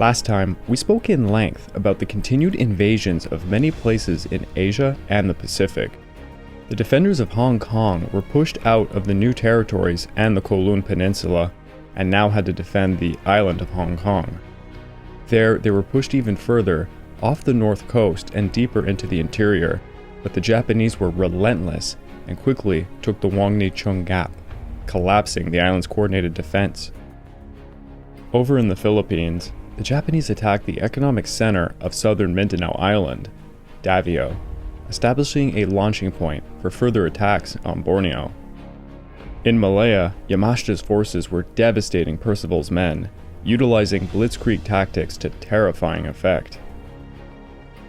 Last time, we spoke in length about the continued invasions of many places in Asia and the Pacific. The defenders of Hong Kong were pushed out of the new territories and the Kowloon Peninsula, and now had to defend the island of Hong Kong. There, they were pushed even further, off the north coast and deeper into the interior, but the Japanese were relentless and quickly took the Wangni Chung Gap, collapsing the island's coordinated defense. Over in the Philippines, the Japanese attacked the economic center of southern Mindanao Island, Davao, establishing a launching point for further attacks on Borneo. In Malaya, Yamashita's forces were devastating Percival's men, utilizing blitzkrieg tactics to terrifying effect.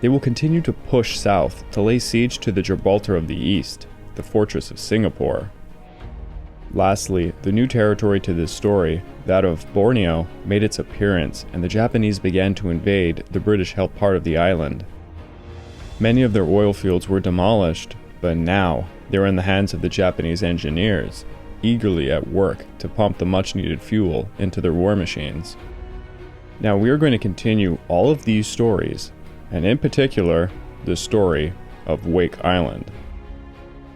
They will continue to push south to lay siege to the Gibraltar of the East, the fortress of Singapore. Lastly, the new territory to this story, that of Borneo, made its appearance, and the Japanese began to invade the British-held part of the island. Many of their oil fields were demolished, but now they were in the hands of the Japanese engineers, eagerly at work to pump the much-needed fuel into their war machines. Now we are going to continue all of these stories, and in particular, the story of Wake Island.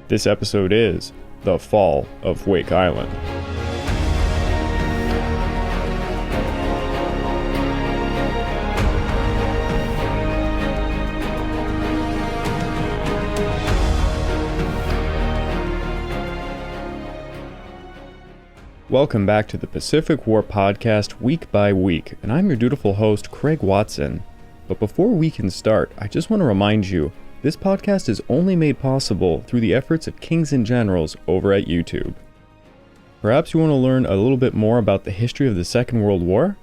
This episode is The Fall of Wake Island. Welcome back to the Pacific War Podcast week by week, and I'm your dutiful host, Craig Watson. But before we can start, I just want to remind you, this podcast is only made possible through the efforts of Kings and Generals over at YouTube. Perhaps you want to learn a little bit more about the history of the Second World War?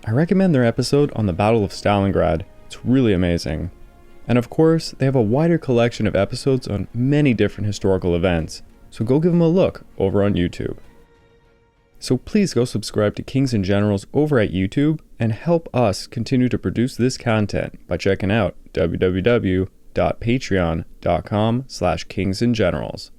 I recommend their episode on the Battle of Stalingrad. It's really amazing. And of course, they have a wider collection of episodes on many different historical events, so go give them a look over on YouTube. So please go subscribe to Kings and Generals over at YouTube and help us continue to produce this content by checking out www.patreon.com/kingsandgenerals.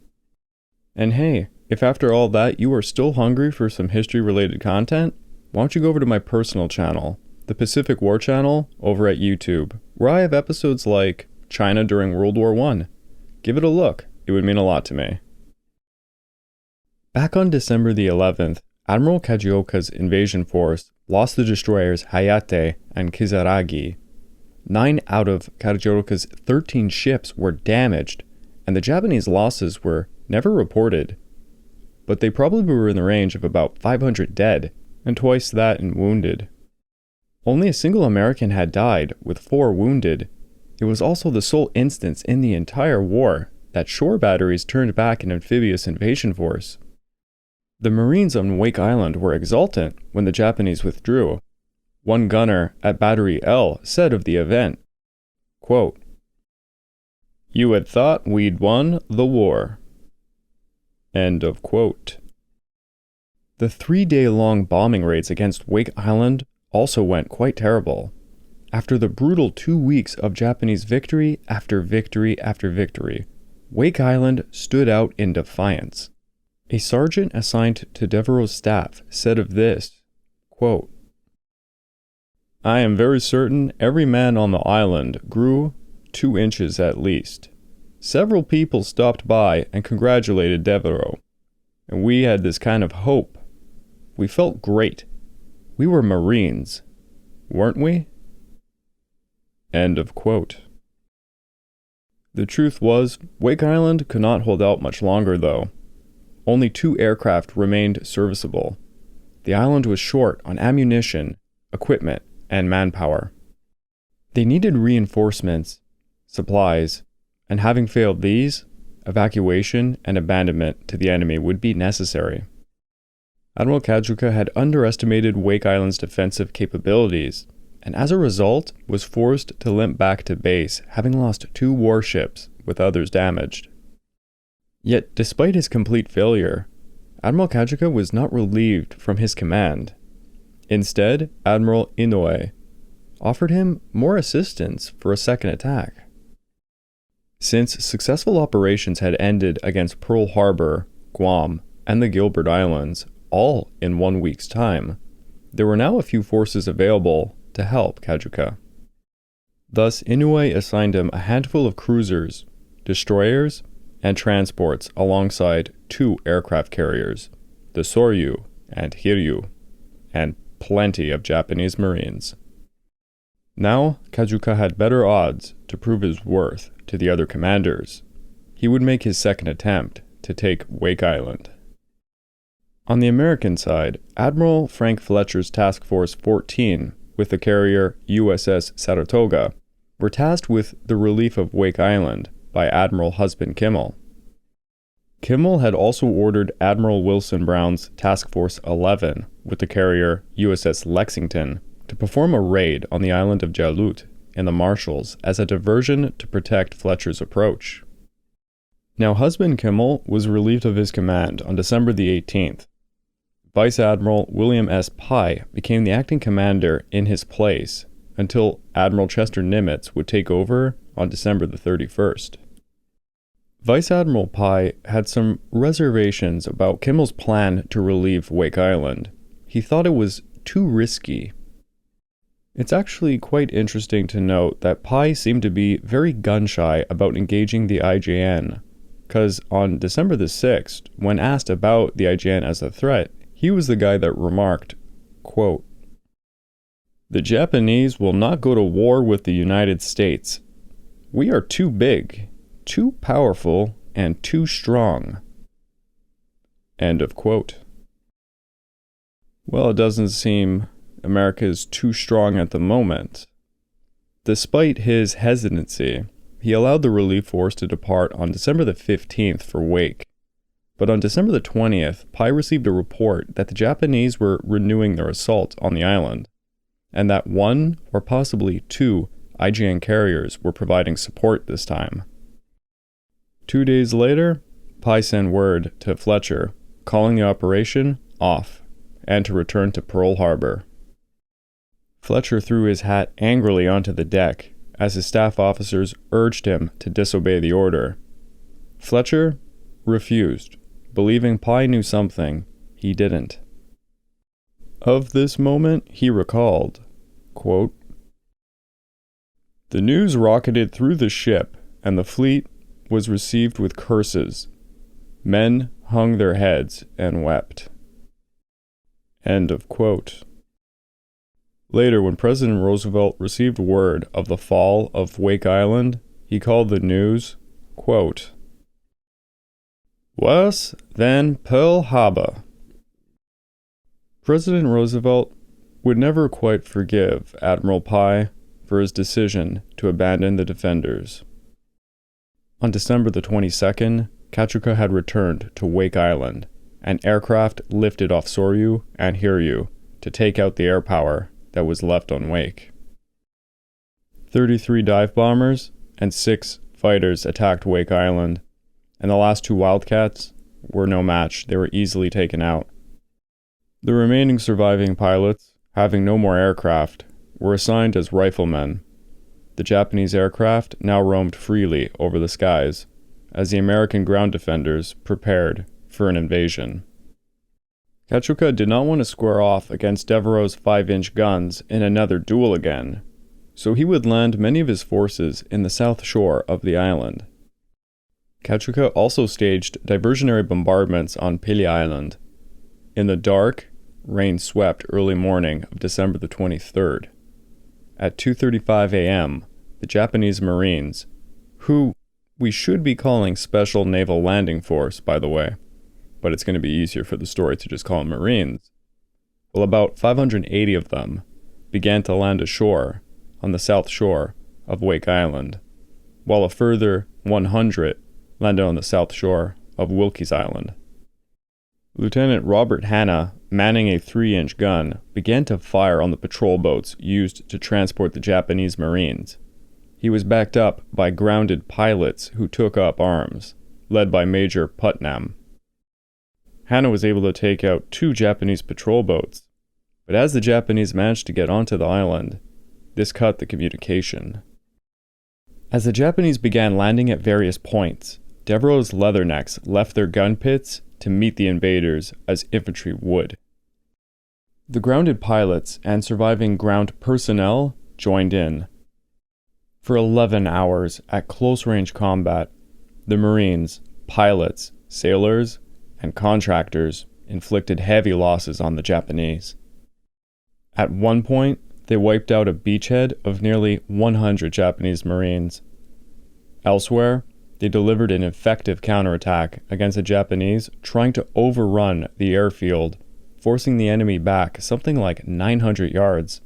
And hey, if after all that you are still hungry for some history-related content, why don't you go over to my personal channel, the Pacific War Channel, over at YouTube, where I have episodes like China during World War I. Give it a look, it would mean a lot to me. Back on December the 11th, Admiral Kajioka's invasion force lost the destroyers Hayate and Kizaragi. 9 out of Kajioka's 13 ships were damaged, and the Japanese losses were never reported. But they probably were in the range of about 500 dead, and twice that in wounded. Only a single American had died, with 4 wounded. It was also the sole instance in the entire war that shore batteries turned back an amphibious invasion force. The Marines on Wake Island were exultant when the Japanese withdrew. One gunner at Battery L said of the event, quote, "You had thought we'd won the war." End of quote. The 3-day-long bombing raids against Wake Island also went quite terrible. After the brutal 2 weeks of Japanese victory after victory after victory, Wake Island stood out in defiance. A sergeant assigned to Devereux's staff said of this, quote, "I am very certain every man on the island grew 2 inches at least. Several people stopped by and congratulated Devereux, and we had this kind of hope. We felt great. We were Marines, weren't we?" End of quote. The truth was, Wake Island could not hold out much longer though. Only 2 aircraft remained serviceable. The island was short on ammunition, equipment, and manpower. They needed reinforcements, supplies, and having failed these, evacuation and abandonment to the enemy would be necessary. Admiral Kajioka had underestimated Wake Island's defensive capabilities, and as a result was forced to limp back to base, having lost 2 warships with others damaged. Yet, despite his complete failure, Admiral Kajioka was not relieved from his command. Instead, Admiral Inoue offered him more assistance for a second attack. Since successful operations had ended against Pearl Harbor, Guam, and the Gilbert Islands, all in 1 week's time, there were now a few forces available to help Kajioka. Thus, Inoue assigned him a handful of cruisers, destroyers, and transports alongside 2 aircraft carriers, the Soryu and Hiryu, and plenty of Japanese Marines. Now, Kajioka had better odds to prove his worth to the other commanders. He would make his second attempt to take Wake Island. On the American side, Admiral Frank Fletcher's Task Force 14, with the carrier USS Saratoga, were tasked with the relief of Wake Island by Admiral Husband Kimmel. Kimmel had also ordered Admiral Wilson Brown's Task Force 11, with the carrier USS Lexington, to perform a raid on the island of Jalut in the Marshalls as a diversion to protect Fletcher's approach. Now, Husband Kimmel was relieved of his command on December the 18th. Vice Admiral William S. Pye became the acting commander in his place until Admiral Chester Nimitz would take over on December the 31st. Vice Admiral Pye had some reservations about Kimmel's plan to relieve Wake Island. He thought it was too risky. It's actually quite interesting to note that Pye seemed to be very gun-shy about engaging the IJN, because on December the 6th, when asked about the IJN as a threat, he was the guy that remarked, quote, "The Japanese will not go to war with the United States. We are too big, too powerful, and too strong." End of quote. Well, it doesn't seem America is too strong at the moment. Despite his hesitancy, he allowed the relief force to depart on December the 15th for Wake. But on December the 20th, Pye received a report that the Japanese were renewing their assault on the island, and that 1 or possibly 2 IJN carriers were providing support this time. 2 days later, Pye sent word to Fletcher, calling the operation off, and to return to Pearl Harbor. Fletcher threw his hat angrily onto the deck as his staff officers urged him to disobey the order. Fletcher refused, believing Pye knew something he didn't. Of this moment, he recalled, quote, "The news rocketed through the ship, and the fleet was received with curses. Men hung their heads and wept." End of quote. Later, when President Roosevelt received word of the fall of Wake Island, he called the news, quote, "Worse than Pearl Harbor." President Roosevelt would never quite forgive Admiral Pye for his decision to abandon the defenders. On December the 22nd, Kajioka had returned to Wake Island, and aircraft lifted off Soryu and Hiryu to take out the air power that was left on Wake. 33 dive bombers and 6 fighters attacked Wake Island, and the last 2 Wildcats were no match. They were easily taken out. The remaining surviving pilots, having no more aircraft, were assigned as riflemen. The Japanese aircraft now roamed freely over the skies, as the American ground defenders prepared for an invasion. Kajioka did not want to square off against Devereux's 5-inch guns in another duel again, so he would land many of his forces in the south shore of the island. Kajioka also staged diversionary bombardments on Pili Island. In the dark, rain-swept early morning of December the 23rd. At 2:35 a.m., the Japanese Marines, who we should be calling Special Naval Landing Force, by the way, but it's going to be easier for the story to just call them Marines. Well, about 580 of them began to land ashore on the south shore of Wake Island, while a further 100 landed on the south shore of Wilkes Island. Lieutenant Robert Hanna, manning a 3-inch gun, began to fire on the patrol boats used to transport the Japanese Marines. He was backed up by grounded pilots who took up arms, led by Major Putnam. Hanna was able to take out 2 Japanese patrol boats, but as the Japanese managed to get onto the island, this cut the communication. As the Japanese began landing at various points, Devereux's Leathernecks left their gun pits to meet the invaders as infantry would. The grounded pilots and surviving ground personnel joined in. For 11 hours at close-range combat, the Marines, pilots, sailors, and contractors inflicted heavy losses on the Japanese. At one point, they wiped out a beachhead of nearly 100 Japanese Marines. Elsewhere, they delivered an effective counterattack against the Japanese trying to overrun the airfield, forcing the enemy back something like 900 yards.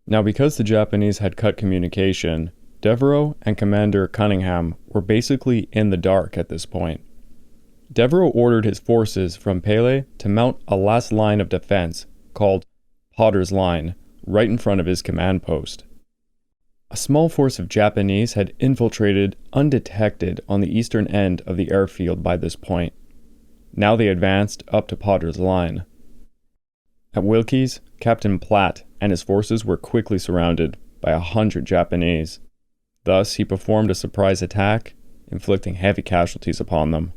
Now, because the Japanese had cut communication, Devereux and Commander Cunningham were basically in the dark at this point. Devereux ordered his forces from Pele to mount a last line of defense called Potter's Line, right in front of his command post. A small force of Japanese had infiltrated undetected on the eastern end of the airfield by this point. Now they advanced up to Potter's Line. At Wilkes, Captain Platt and his forces were quickly surrounded by 100 Japanese. Thus, he performed a surprise attack, inflicting heavy casualties upon them.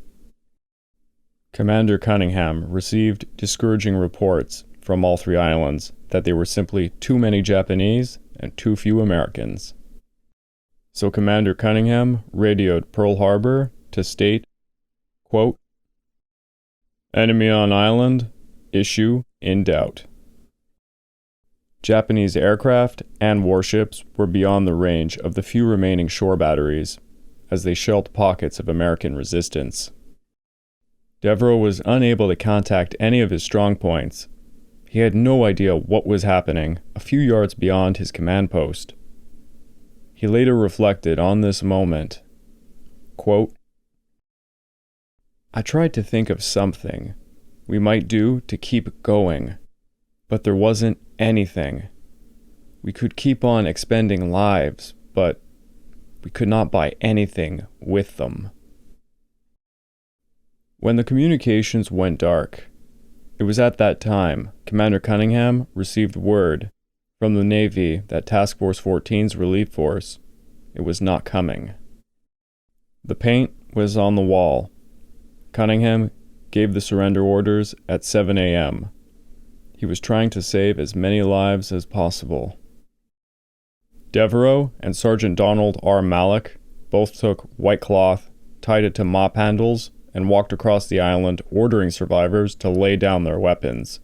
Commander Cunningham received discouraging reports from all three islands that there were simply too many Japanese and too few Americans. So Commander Cunningham radioed Pearl Harbor to state, quote, "Enemy on island, issue in doubt." Japanese aircraft and warships were beyond the range of the few remaining shore batteries, as they shelled pockets of American resistance. Devereux was unable to contact any of his strong points. He had no idea what was happening a few yards beyond his command post. He later reflected on this moment, quote, "I tried to think of something we might do to keep going, but there wasn't anything. We could keep on expending lives, but we could not buy anything with them." When the communications went dark, it was at that time Commander Cunningham received word from the Navy that Task Force 14's relief force, it was not coming. The paint was on the wall. Cunningham gave the surrender orders at 7 a.m. He was trying to save as many lives as possible. Devereux and Sergeant Donald R. Mallock both took white cloth, tied it to mop handles, and walked across the island ordering survivors to lay down their weapons.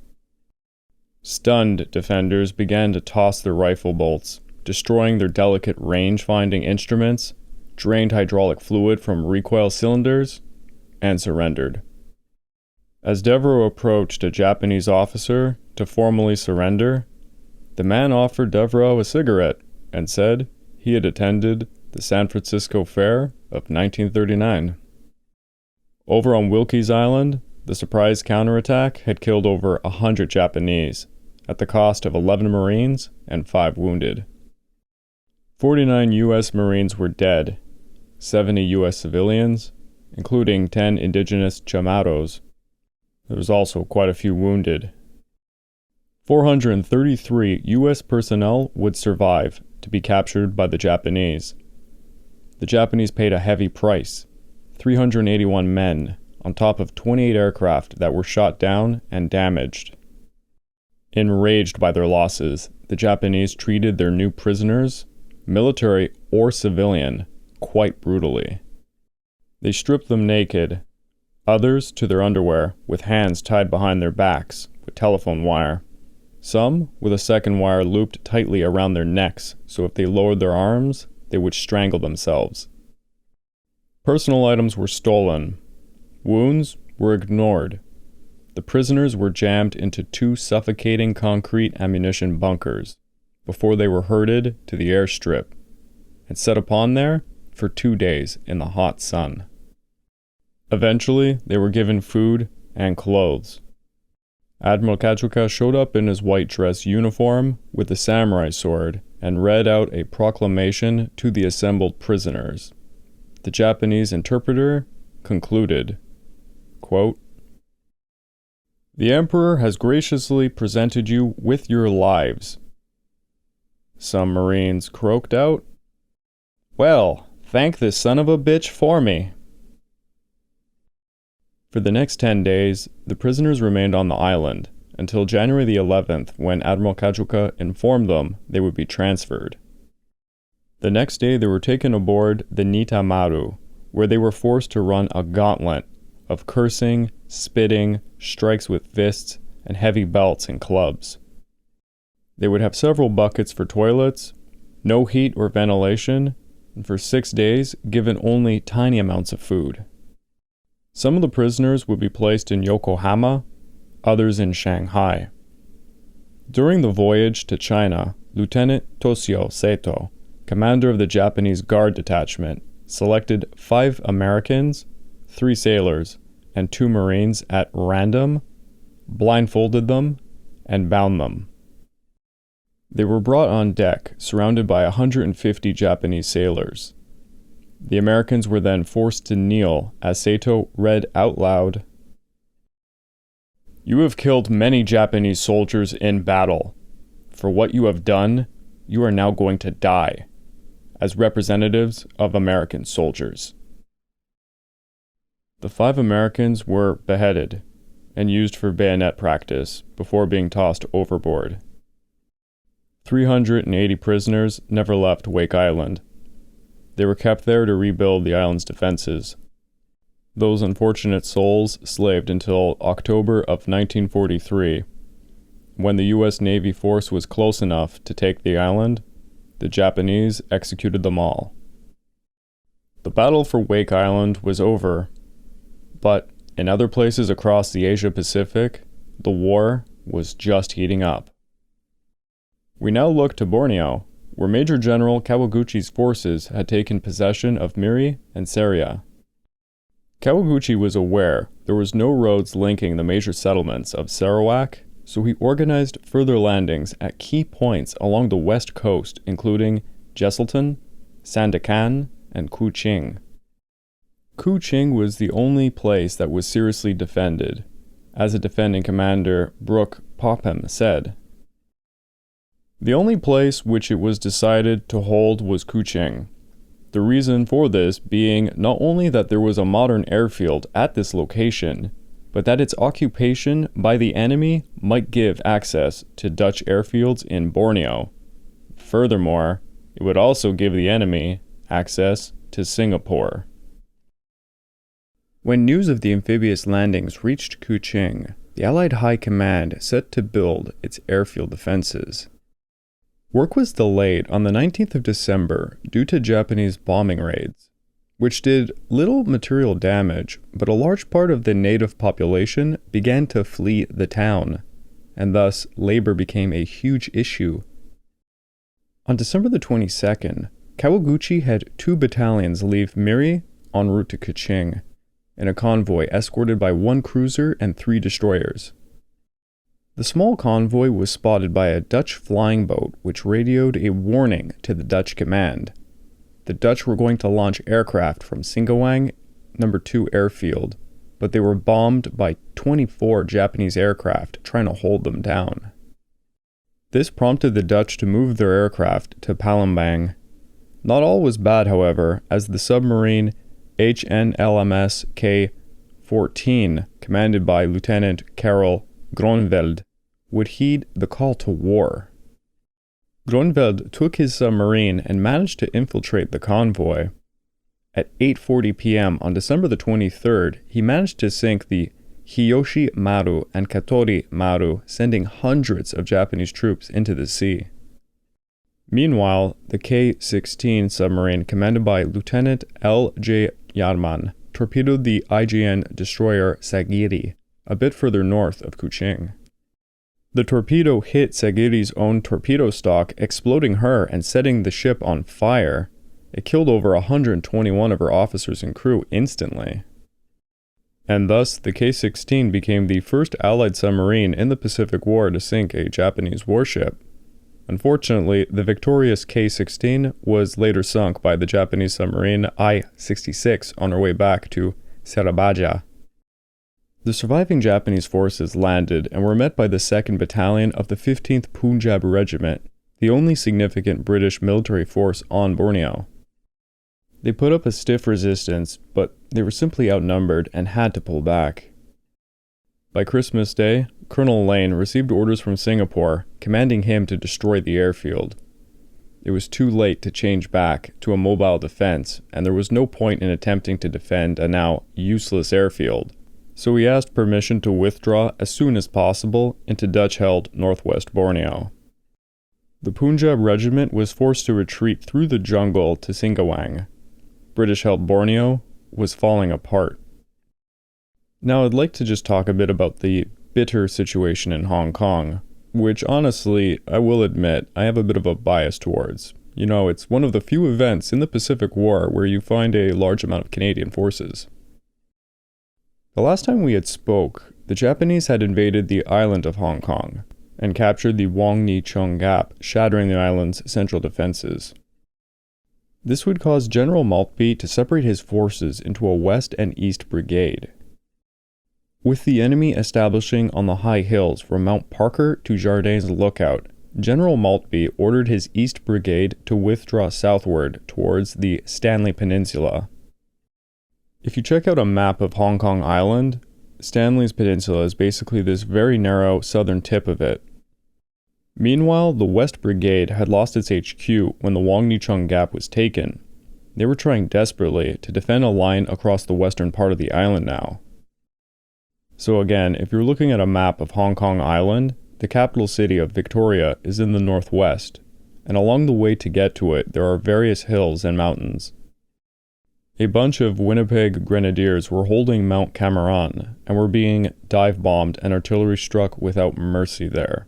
Stunned defenders began to toss their rifle bolts, destroying their delicate range-finding instruments, drained hydraulic fluid from recoil cylinders, and surrendered. As Devereux approached a Japanese officer to formally surrender, the man offered Devereux a cigarette and said he had attended the San Francisco Fair of 1939. Over on Wilkes Island, the surprise counterattack had killed over 100 Japanese, at the cost of 11 Marines and 5 wounded. 49 U.S. Marines were dead, 70 U.S. civilians, including 10 indigenous Chamaros. There was also quite a few wounded. 433 U.S. personnel would survive to be captured by the Japanese. The Japanese paid a heavy price, 381 men, on top of 28 aircraft that were shot down and damaged. Enraged by their losses, the Japanese treated their new prisoners, military or civilian, quite brutally. They stripped them naked, others to their underwear with hands tied behind their backs with telephone wire, some with a second wire looped tightly around their necks so if they lowered their arms, they would strangle themselves. Personal items were stolen. Wounds were ignored. The prisoners were jammed into 2 suffocating concrete ammunition bunkers before they were herded to the airstrip and set upon there for 2 days in the hot sun. Eventually, they were given food and clothes. Admiral Kajioka showed up in his white dress uniform with a samurai sword and read out a proclamation to the assembled prisoners. The Japanese interpreter concluded, quote, "The Emperor has graciously presented you with your lives." Some Marines croaked out, "Well, thank this son of a bitch for me." For the next 10 days, the prisoners remained on the island until January the 11th, when Admiral Kajioka informed them they would be transferred. The next day, they were taken aboard the Nita Maru, where they were forced to run a gauntlet of cursing, spitting, strikes with fists, and heavy belts and clubs. They would have several buckets for toilets, no heat or ventilation, and for 6 days, given only tiny amounts of food. Some of the prisoners would be placed in Yokohama, others in Shanghai. During the voyage to China, Lieutenant Toshio Seto, commander of the Japanese Guard Detachment, selected 5 Americans, 3 sailors, and 2 Marines at random, blindfolded them, and bound them. They were brought on deck, surrounded by 150 Japanese sailors. The Americans were then forced to kneel as Seto read out loud, "You have killed many Japanese soldiers in battle. For what you have done, you are now going to die, as representatives of American soldiers." The 5 Americans were beheaded and used for bayonet practice before being tossed overboard. 380 prisoners never left Wake Island. They were kept there to rebuild the island's defenses. Those unfortunate souls slaved until October of 1943, when the U.S. Navy force was close enough to take the island. The Japanese executed them all. The battle for Wake Island was over, but in other places across the Asia-Pacific, the war was just heating up. We now look to Borneo, where Major General Kawaguchi's forces had taken possession of Miri and Seria. Kawaguchi was aware there was no roads linking the major settlements of Sarawak, so he organized further landings at key points along the west coast, including Jesselton, Sandakan, and Kuching. Kuching was the only place that was seriously defended, as a defending commander, Brooke Popham, said. The only place which it was decided to hold was Kuching. The reason for this being not only that there was a modern airfield at this location, but that its occupation by the enemy might give access to Dutch airfields in Borneo. Furthermore, it would also give the enemy access to Singapore. When news of the amphibious landings reached Kuching, the Allied High Command set to build its airfield defenses. Work was delayed on the 19th of December due to Japanese bombing raids, which did little material damage, but a large part of the native population began to flee the town, and thus labor became a huge issue. On December the 22nd, Kawaguchi had 2 battalions leave Miri en route to Kuching, in a convoy escorted by 1 cruiser and 3 destroyers. The small convoy was spotted by a Dutch flying boat which radioed a warning to the Dutch command. The Dutch were going to launch aircraft from Singawang No. 2 airfield, but they were bombed by 24 Japanese aircraft trying to hold them down. This prompted the Dutch to move their aircraft to Palembang. Not all was bad, however, as the submarine HNLMS K-14, commanded by Lieutenant Karel Gronveld, would heed the call to war. Gronveld took his submarine and managed to infiltrate the convoy. At 8:40 p.m. on December the 23rd, he managed to sink the Hiyoshi Maru and Katori Maru, sending hundreds of Japanese troops into the sea. Meanwhile, the K-16 submarine, commanded by Lieutenant L.J. Yarman, torpedoed the IJN destroyer Sagiri, a bit further north of Kuching. The torpedo hit Sagiri's own torpedo stock, exploding her and setting the ship on fire. It killed over 121 of her officers and crew instantly. And thus, the K-16 became the first Allied submarine in the Pacific War to sink a Japanese warship. Unfortunately, the victorious K-16 was later sunk by the Japanese submarine I-66 on her way back to Surabaya. The surviving Japanese forces landed and were met by the 2nd Battalion of the 15th Punjab Regiment, the only significant British military force on Borneo. They put up a stiff resistance, but they were simply outnumbered and had to pull back. By Christmas Day, Colonel Lane received orders from Singapore, commanding him to destroy the airfield. It was too late to change back to a mobile defense, and there was no point in attempting to defend a now useless airfield, so he asked permission to withdraw as soon as possible into Dutch-held northwest Borneo. The Punjab Regiment was forced to retreat through the jungle to Singawang. British-held Borneo was falling apart. Now I'd like to just talk a bit about the bitter situation in Hong Kong, which honestly, I will admit, I have a bit of a bias towards. You know, it's one of the few events in the Pacific War where you find a large amount of Canadian forces. The last time we had spoke, the Japanese had invaded the island of Hong Kong and captured the Wong Ni Chung Gap, shattering the island's central defenses. This would cause General Maltby to separate his forces into a west and east brigade, with the enemy establishing on the high hills from Mount Parker to Jardins Lookout. General Maltby ordered his East Brigade to withdraw southward towards the Stanley Peninsula. If you check out a map of Hong Kong Island, Stanley's Peninsula is basically this very narrow southern tip of it. Meanwhile, the West Brigade had lost its HQ when the Wong Ni Chung Gap was taken. They were trying desperately to defend a line across the western part of the island now. So again, if you're looking at a map of Hong Kong Island, the capital city of Victoria is in the northwest, and along the way to get to it, there are various hills and mountains. A bunch of Winnipeg Grenadiers were holding Mount Cameron, and were being dive-bombed and artillery struck without mercy there.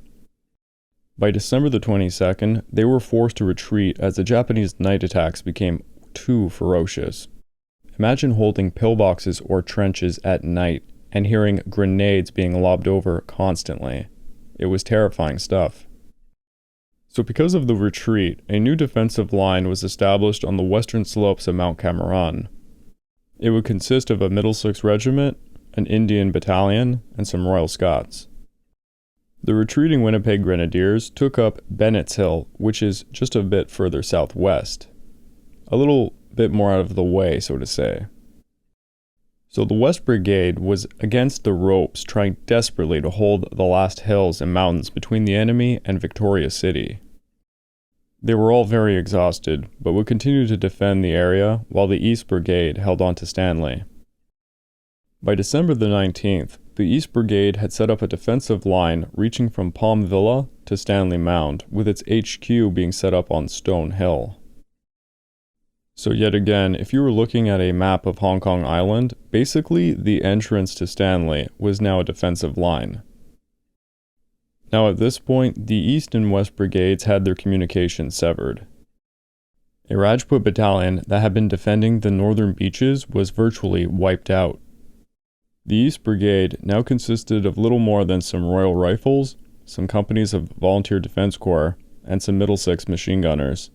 By December the 22nd, they were forced to retreat as the Japanese night attacks became too ferocious. Imagine holding pillboxes or trenches at night, and hearing grenades being lobbed over constantly. It was terrifying stuff. So because of the retreat, a new defensive line was established on the western slopes of Mount Cameron. It would consist of a Middlesex Regiment, an Indian battalion, and some Royal Scots. The retreating Winnipeg Grenadiers took up Bennett's Hill, which is just a bit further southwest. A little bit more out of the way, so to say. So the West Brigade was against the ropes, trying desperately to hold the last hills and mountains between the enemy and Victoria City. They were all very exhausted, but would continue to defend the area while the East Brigade held on to Stanley. By December the 19th, the East Brigade had set up a defensive line reaching from Palm Villa to Stanley Mound, with its HQ being set up on Stone Hill. So yet again, if you were looking at a map of Hong Kong Island, basically the entrance to Stanley was now a defensive line. Now at this point, the East and West Brigades had their communications severed. A Rajput battalion that had been defending the northern beaches was virtually wiped out. The East Brigade now consisted of little more than some Royal Rifles, some companies of Volunteer Defence Corps, and some Middlesex machine gunners.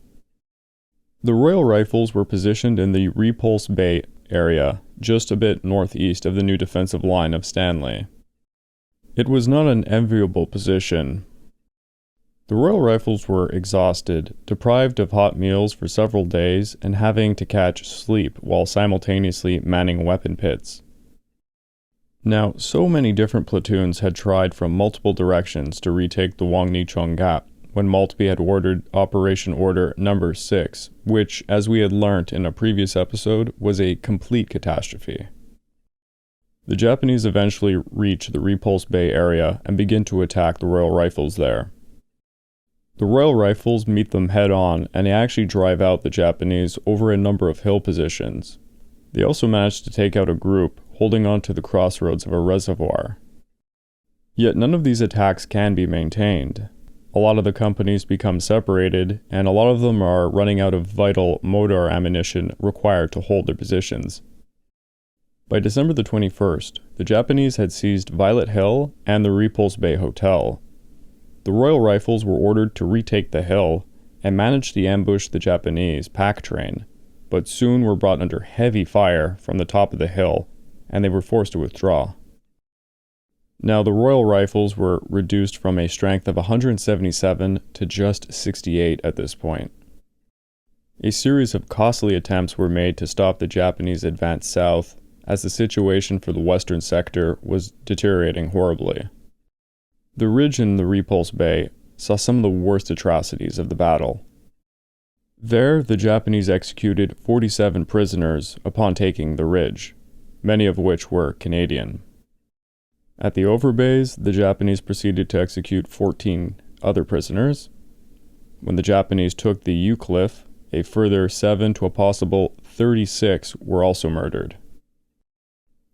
The Royal Rifles were positioned in the Repulse Bay area, just a bit northeast of the new defensive line of Stanley. It was not an enviable position. The Royal Rifles were exhausted, deprived of hot meals for several days, and having to catch sleep while simultaneously manning weapon pits. Now, so many different platoons had tried from multiple directions to retake the Wong Ni Chung Gap, when Maltby had ordered Operation Order No. 6, which, as we had learnt in a previous episode, was a complete catastrophe. The Japanese eventually reach the Repulse Bay area and begin to attack the Royal Rifles there. The Royal Rifles meet them head-on, and they actually drive out the Japanese over a number of hill positions. They also manage to take out a group, holding on to the crossroads of a reservoir. Yet none of these attacks can be maintained. A lot of the companies become separated, and a lot of them are running out of vital mortar ammunition required to hold their positions. By December the 21st, the Japanese had seized Violet Hill and the Repulse Bay Hotel. The Royal Rifles were ordered to retake the hill and managed to ambush the Japanese pack train, but soon were brought under heavy fire from the top of the hill, and they were forced to withdraw. Now, the Royal Rifles were reduced from a strength of 177 to just 68 at this point. A series of costly attempts were made to stop the Japanese advance south, as the situation for the western sector was deteriorating horribly. The ridge in the Repulse Bay saw some of the worst atrocities of the battle. There, the Japanese executed 47 prisoners upon taking the ridge, many of which were Canadian. At the Overbays, the Japanese proceeded to execute 14 other prisoners. When the Japanese took the U Cliff, a further 7 to a possible 36 were also murdered.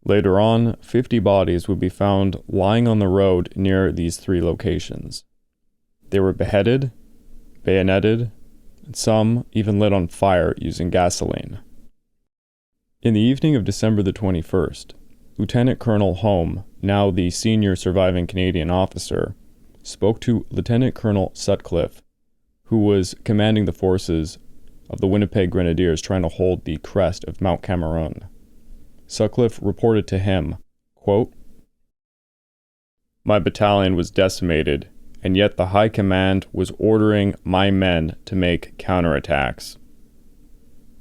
Later on, 50 bodies would be found lying on the road near these 3 locations. They were beheaded, bayoneted, and some even lit on fire using gasoline. In the evening of December the 21st, Lieutenant Colonel Home, now the senior surviving Canadian officer, spoke to Lieutenant Colonel Sutcliffe, who was commanding the forces of the Winnipeg Grenadiers trying to hold the crest of Mount Cameroon. Sutcliffe reported to him, quote, "My battalion was decimated, and yet the High Command was ordering my men to make counterattacks.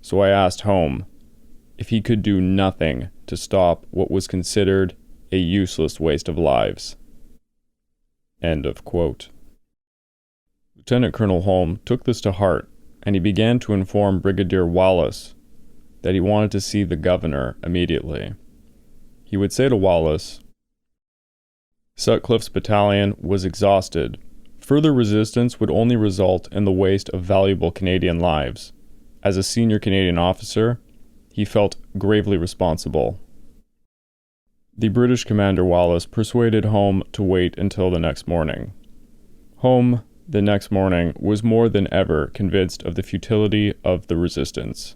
So I asked Home if he could do nothing to stop what was considered a useless waste of lives." End of quote. Lieutenant Colonel Home took this to heart, and he began to inform Brigadier Wallace that he wanted to see the governor immediately. He would say to Wallace, "Sutcliffe's battalion was exhausted. Further resistance would only result in the waste of valuable Canadian lives. As a senior Canadian officer, he felt gravely responsible." The British commander Wallace persuaded Home to wait until the next morning. Home, the next morning, was more than ever convinced of the futility of the resistance.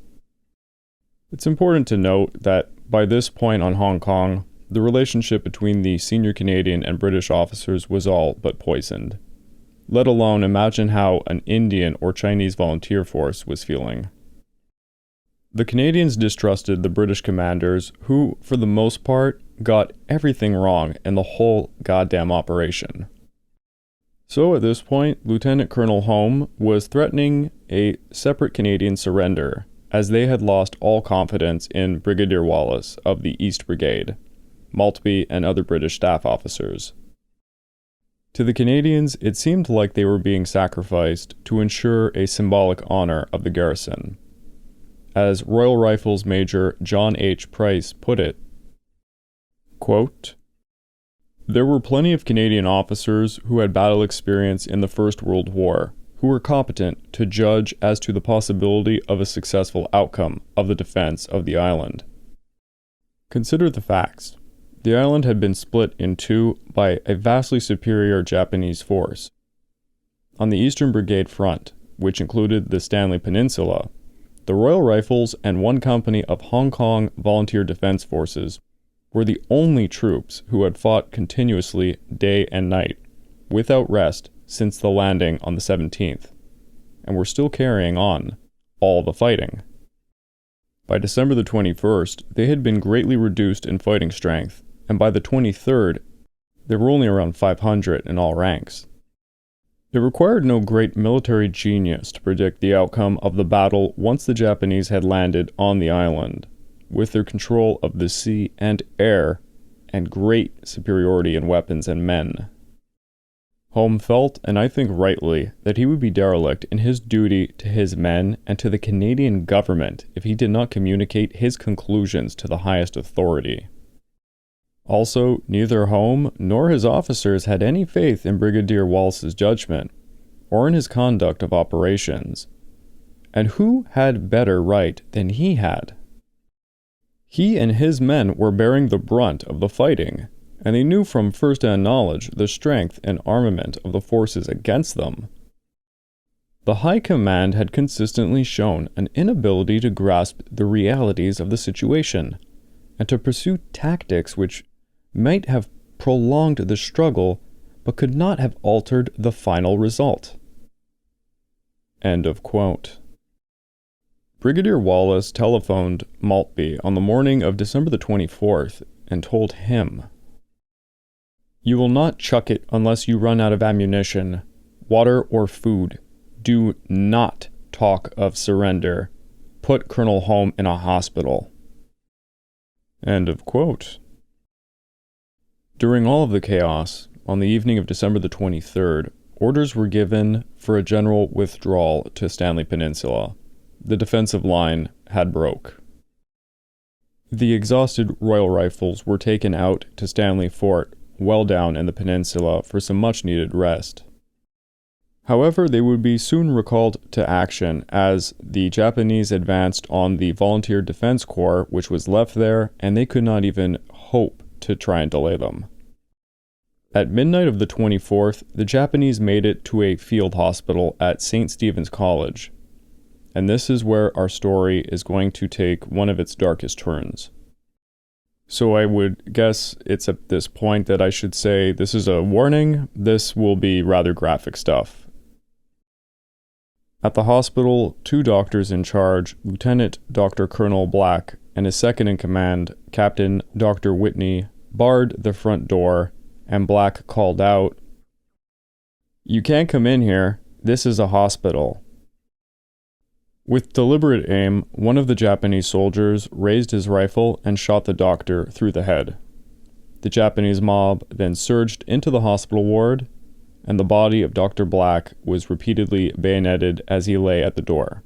It's important to note that by this point on Hong Kong, the relationship between the senior Canadian and British officers was all but poisoned. Let alone imagine how an Indian or Chinese volunteer force was feeling. The Canadians distrusted the British commanders who, for the most part, got everything wrong in the whole goddamn operation. So at this point, Lieutenant Colonel Home was threatening a separate Canadian surrender, as they had lost all confidence in Brigadier Wallace of the East Brigade, Maltby, and other British staff officers. To the Canadians, it seemed like they were being sacrificed to ensure a symbolic honor of the garrison. As Royal Rifles Major John H. Price put it, quote, "There were plenty of Canadian officers who had battle experience in the First World War, who were competent to judge as to the possibility of a successful outcome of the defense of the island. Consider the facts. The island had been split in two by a vastly superior Japanese force. On the Eastern Brigade front, which included the Stanley Peninsula, the Royal Rifles and one company of Hong Kong Volunteer Defense Forces were the only troops who had fought continuously day and night, without rest, since the landing on the 17th, and were still carrying on all the fighting. By December the 21st, they had been greatly reduced in fighting strength, and by the 23rd, there were only around 500 in all ranks. It required no great military genius to predict the outcome of the battle once the Japanese had landed on the island, with their control of the sea and air, and great superiority in weapons and men. Home felt, and I think rightly, that he would be derelict in his duty to his men and to the Canadian government if he did not communicate his conclusions to the highest authority. Also, neither Home nor his officers had any faith in Brigadier Wallace's judgment, or in his conduct of operations. And who had better right than he had? He and his men were bearing the brunt of the fighting, and they knew from first-hand knowledge the strength and armament of the forces against them. The High Command had consistently shown an inability to grasp the realities of the situation, and to pursue tactics which might have prolonged the struggle, but could not have altered the final result. End of quote. Brigadier Wallace telephoned Maltby on the morning of December the 24th and told him, "You will not chuck it unless you run out of ammunition, water, or food. Do not talk of surrender. Put Colonel Home in a hospital." End of quote. During all of the chaos, on the evening of December the 23rd, orders were given for a general withdrawal to Stanley Peninsula. The defensive line had broke. The exhausted Royal Rifles were taken out to Stanley Fort, well down in the peninsula, for some much-needed rest. However, they would be soon recalled to action as the Japanese advanced on the Volunteer Defense Corps, which was left there, and they could not even hope to try and delay them. At midnight of the 24th, the Japanese made it to a field hospital at St. Stephen's College. And this is where our story is going to take one of its darkest turns. So I would guess it's at this point that I should say this is a warning. This will be rather graphic stuff. At the hospital, 2 doctors in charge, Lieutenant Dr. Colonel Black and his second in command, Captain Dr. Whitney, barred the front door, and Black called out, "You can't come in here. This is a hospital." With deliberate aim, one of the Japanese soldiers raised his rifle and shot the doctor through the head. The Japanese mob then surged into the hospital ward, and the body of Dr. Black was repeatedly bayoneted as he lay at the door.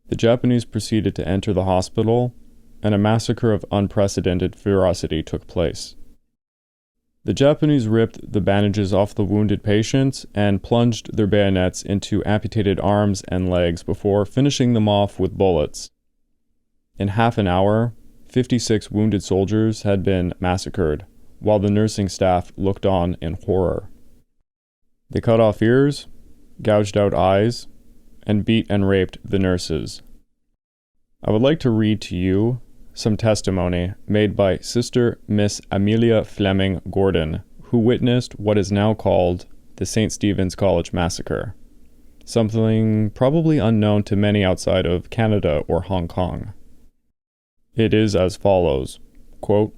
The Japanese proceeded to enter the hospital, and a massacre of unprecedented ferocity took place. The Japanese ripped the bandages off the wounded patients and plunged their bayonets into amputated arms and legs before finishing them off with bullets. In half an hour, 56 wounded soldiers had been massacred, while the nursing staff looked on in horror. They cut off ears, gouged out eyes, and beat and raped the nurses. I would like to read to you some testimony made by Sister Miss Amelia Fleming Gordon, who witnessed what is now called the St. Stephen's College Massacre, something probably unknown to many outside of Canada or Hong Kong. It is as follows, quote,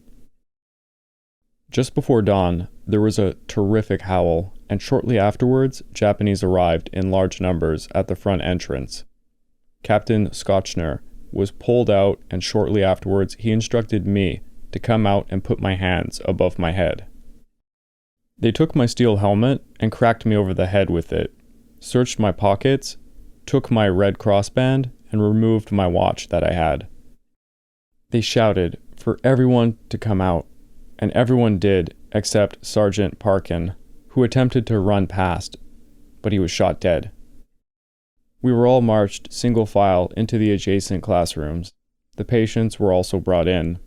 "Just before dawn, there was a terrific howl, and shortly afterwards, Japanese arrived in large numbers at the front entrance. Captain Scotchner was pulled out, and shortly afterwards he instructed me to come out and put my hands above my head. They took my steel helmet and cracked me over the head with it, searched my pockets, took my Red Cross band, and removed my watch that I had. They shouted for everyone to come out, and everyone did except Sergeant Parkin, who attempted to run past, but he was shot dead. We were all marched single file into the adjacent classrooms. The patients were also brought in.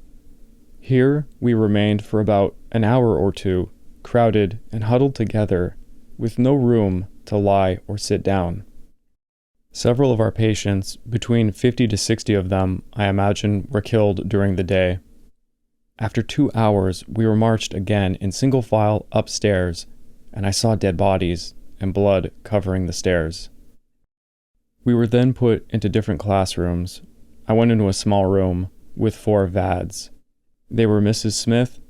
Here we remained for about an hour or two, crowded and huddled together, with no room to lie or sit down. Several of our patients, between 50 to 60 of them, I imagine, were killed during the day. After 2 hours, we were marched again in single file upstairs, and I saw dead bodies and blood covering the stairs. We were then put into different classrooms. I went into a small room with 4 VADs. They were Mrs. Smith,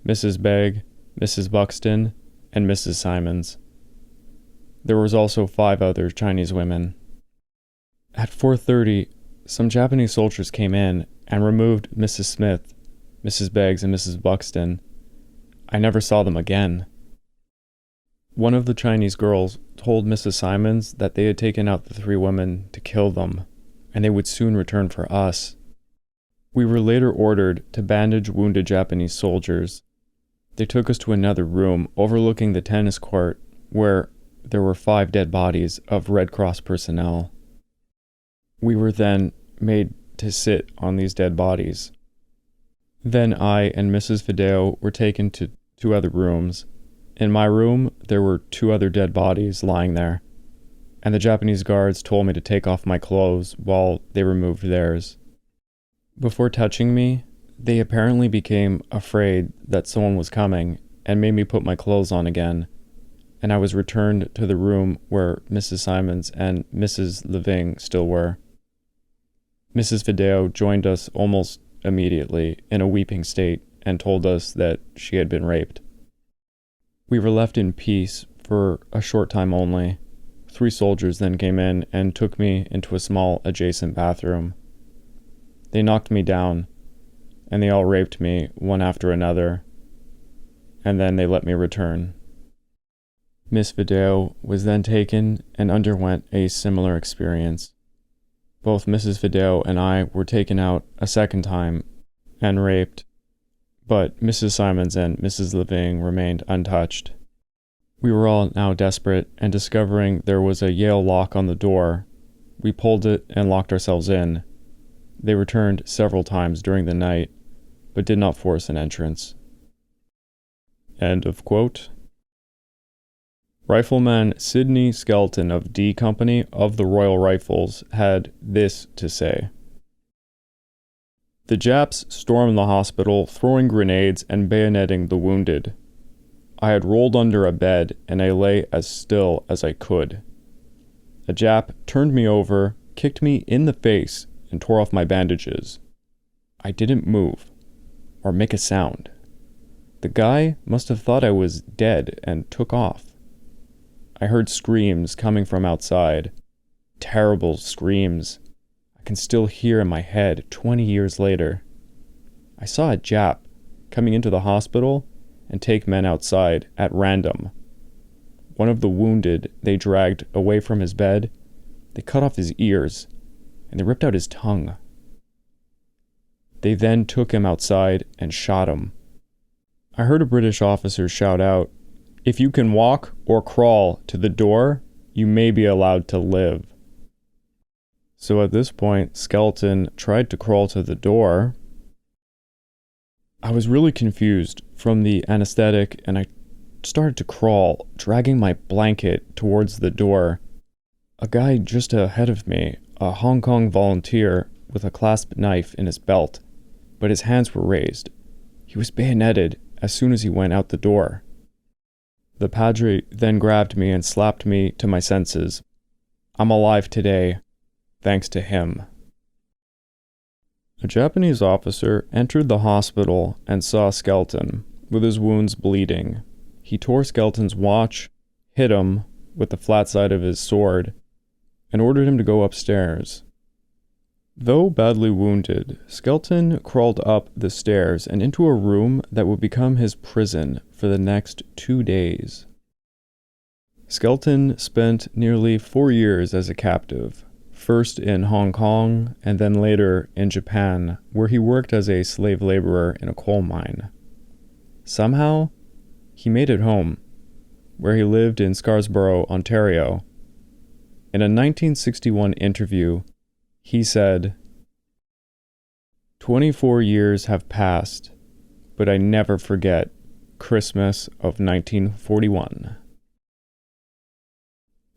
Mrs. Begg, Mrs. Buxton, and Mrs. Simons. There was also 5 other Chinese women. At 4:30, some Japanese soldiers came in and removed Mrs. Smith, Mrs. Beggs, and Mrs. Buxton. I never saw them again. One of the Chinese girls told Mrs. Simons that they had taken out the 3 women to kill them, and they would soon return for us. We were later ordered to bandage wounded Japanese soldiers. They took us to another room overlooking the tennis court, where there were 5 dead bodies of Red Cross personnel. We were then made to sit on these dead bodies. Then I and Mrs. Fideo were taken to 2 other rooms. In my room, there were 2 other dead bodies lying there, and the Japanese guards told me to take off my clothes while they removed theirs. Before touching me, they apparently became afraid that someone was coming and made me put my clothes on again, and I was returned to the room where Mrs. Simons and Mrs. Leving still were. Mrs. Fideo joined us almost immediately in a weeping state and told us that she had been raped. We were left in peace for a short time only. 3 soldiers then came in and took me into a small adjacent bathroom. They knocked me down, and they all raped me one after another. and then they let me return. Miss Video was then taken and underwent a similar experience. Both Mrs. Video and I were taken out a second time and raped, but Mrs. Simons and Mrs. Leving remained untouched. We were all now desperate, and discovering there was a Yale lock on the door, we pulled it and locked ourselves in. They returned several times during the night, but did not force an entrance. End of quote. Rifleman Sidney Skelton of D Company of the Royal Rifles had this to say. The Japs stormed the hospital, throwing grenades and bayoneting the wounded. I had rolled under a bed, and I lay as still as I could. A Jap turned me over, kicked me in the face, and tore off my bandages. I didn't move, or make a sound. The guy must have thought I was dead and took off. I heard screams coming from outside. Terrible screams. I can still hear in my head 20 years later. I saw a Jap coming into the hospital and take men outside at random. One of the wounded they dragged away from his bed. They cut off his ears, and they ripped out his tongue. They then took him outside and shot him. I heard a British officer shout out, "If you can walk or crawl to the door, you may be allowed to live." So at this point, Skelton tried to crawl to the door. I was really confused from the anesthetic, and I started to crawl, dragging my blanket towards the door. A guy just ahead of me, a Hong Kong volunteer with a clasp knife in his belt, but his hands were raised. He was bayoneted as soon as he went out the door. The padre then grabbed me and slapped me to my senses. I'm alive today, thanks to him. A Japanese officer entered the hospital and saw Skelton, with his wounds bleeding. He tore Skelton's watch, hit him with the flat side of his sword, and ordered him to go upstairs. Though badly wounded, Skelton crawled up the stairs and into a room that would become his prison for the next 2 days. Skelton spent nearly 4 years as a captive, first in Hong Kong and then later in Japan, where he worked as a slave laborer in a coal mine. Somehow, he made it home, where he lived in Scarborough, Ontario. In a 1961 interview, he said, 24 years have passed, but I never forget Christmas of 1941.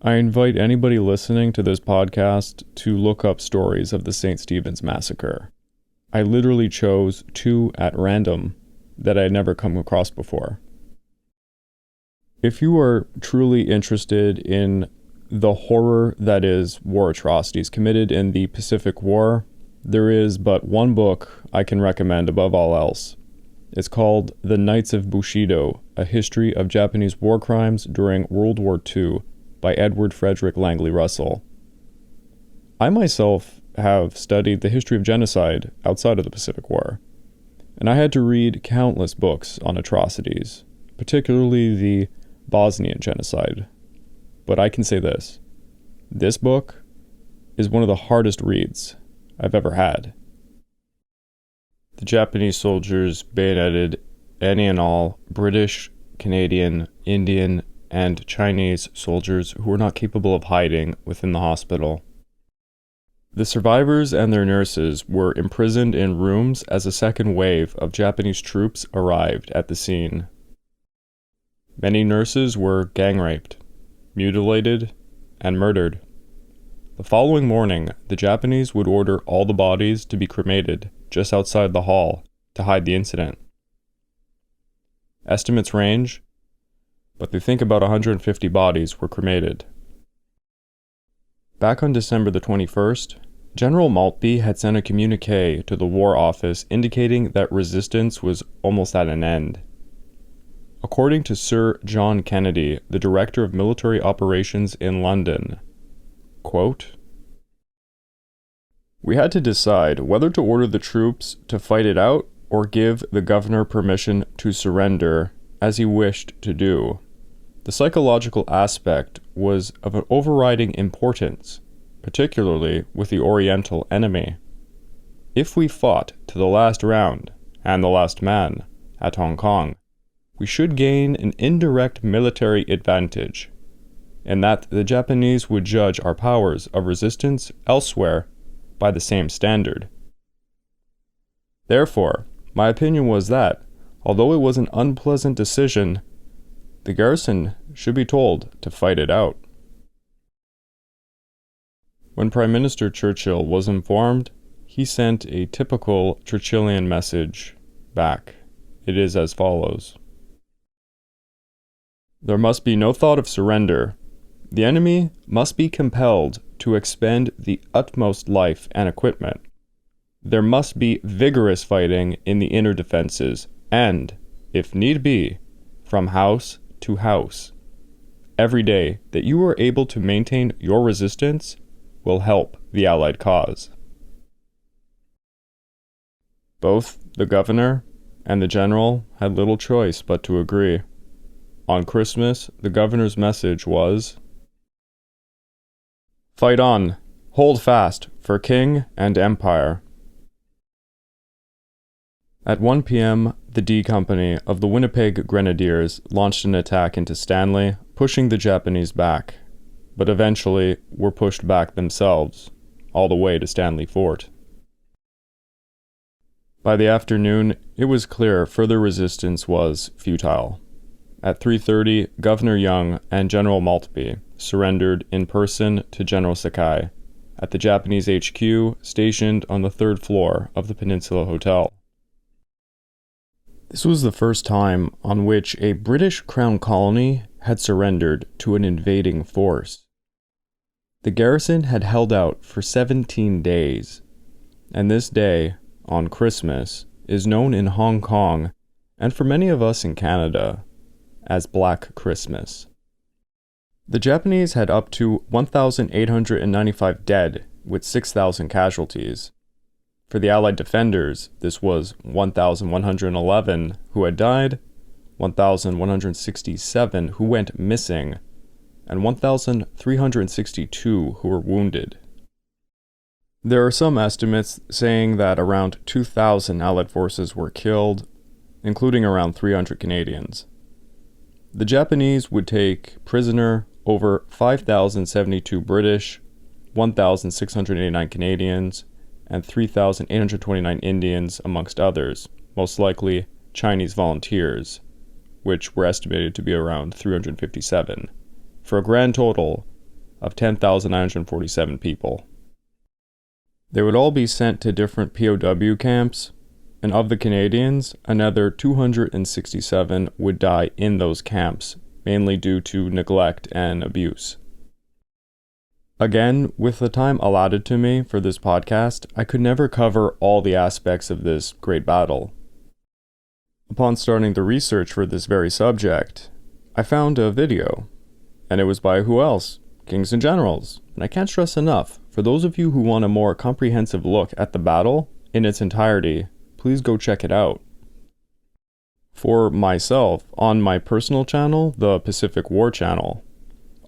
I invite anybody listening to this podcast to look up stories of the St. Stephen's Massacre. I literally chose 2 at random that I had never come across before. If you are truly interested in the horror that is war atrocities committed in the Pacific War, there is but one book I can recommend above all else. It's called The Knights of Bushido, A History of Japanese War Crimes During World War II by Edward Frederick Langley Russell. I myself have studied the history of genocide outside of the Pacific War, and I had to read countless books on atrocities, particularly the Bosnian genocide. But I can say this book is one of the hardest reads I've ever had. The Japanese soldiers bayoneted any and all British, Canadian, Indian, and Chinese soldiers who were not capable of hiding within the hospital. The survivors and their nurses were imprisoned in rooms as a second wave of Japanese troops arrived at the scene. Many nurses were gang raped, mutilated, and murdered. The following morning, the Japanese would order all the bodies to be cremated just outside the hall to hide the incident. Estimates range, but they think about 150 bodies were cremated. Back on December the 21st, General Maltby had sent a communique to the War Office indicating that resistance was almost at an end. According to Sir John Kennedy, the Director of Military Operations in London, quote, "We had to decide whether to order the troops to fight it out or give the governor permission to surrender as he wished to do. The psychological aspect was of an overriding importance, particularly with the Oriental enemy. If we fought to the last round and the last man at Hong Kong, we should gain an indirect military advantage, in that the Japanese would judge our powers of resistance elsewhere by the same standard. Therefore, my opinion was that, although it was an unpleasant decision, the garrison should be told to fight it out. When Prime Minister Churchill was informed, he sent a typical Churchillian message back. It is as follows. There must be no thought of surrender. The enemy must be compelled to expend the utmost life and equipment. There must be vigorous fighting in the inner defenses and, if need be, from house to house. Every day that you are able to maintain your resistance will help the Allied cause. Both the governor and the general had little choice but to agree. On Christmas, the governor's message was, "Fight on, hold fast for king and empire." At 1 p.m., the D Company of the Winnipeg Grenadiers launched an attack into Stanley, pushing the Japanese back, but eventually were pushed back themselves, all the way to Stanley Fort. By the afternoon, it was clear further resistance was futile. At 3:30, Governor Young and General Maltby surrendered in person to General Sakai at the Japanese HQ stationed on the 3rd floor of the Peninsula Hotel. This was the first time on which a British Crown colony had surrendered to an invading force. The garrison had held out for 17 days, and this day, on Christmas, is known in Hong Kong, and for many of us in Canada, as Black Christmas. The Japanese had up to 1,895 dead, with 6,000 casualties. For the Allied defenders, this was 1,111 who had died, 1,167 who went missing, and 1,362 who were wounded. There are some estimates saying that around 2,000 Allied forces were killed, including around 300 Canadians. The Japanese would take prisoner over 5,072 British, 1,689 Canadians, and 3,829 Indians, amongst others, most likely Chinese volunteers, which were estimated to be around 357, for a grand total of 10,947 people. They would all be sent to different POW camps, and of the Canadians, another 267 would die in those camps, mainly due to neglect and abuse. Again, with the time allotted to me for this podcast, I could never cover all the aspects of this great battle. Upon starting the research for this very subject, I found a video, and it was by who else? Kings and Generals. And I can't stress enough, for those of you who want a more comprehensive look at the battle in its entirety, please go check it out. For myself, on my personal channel, the Pacific War channel,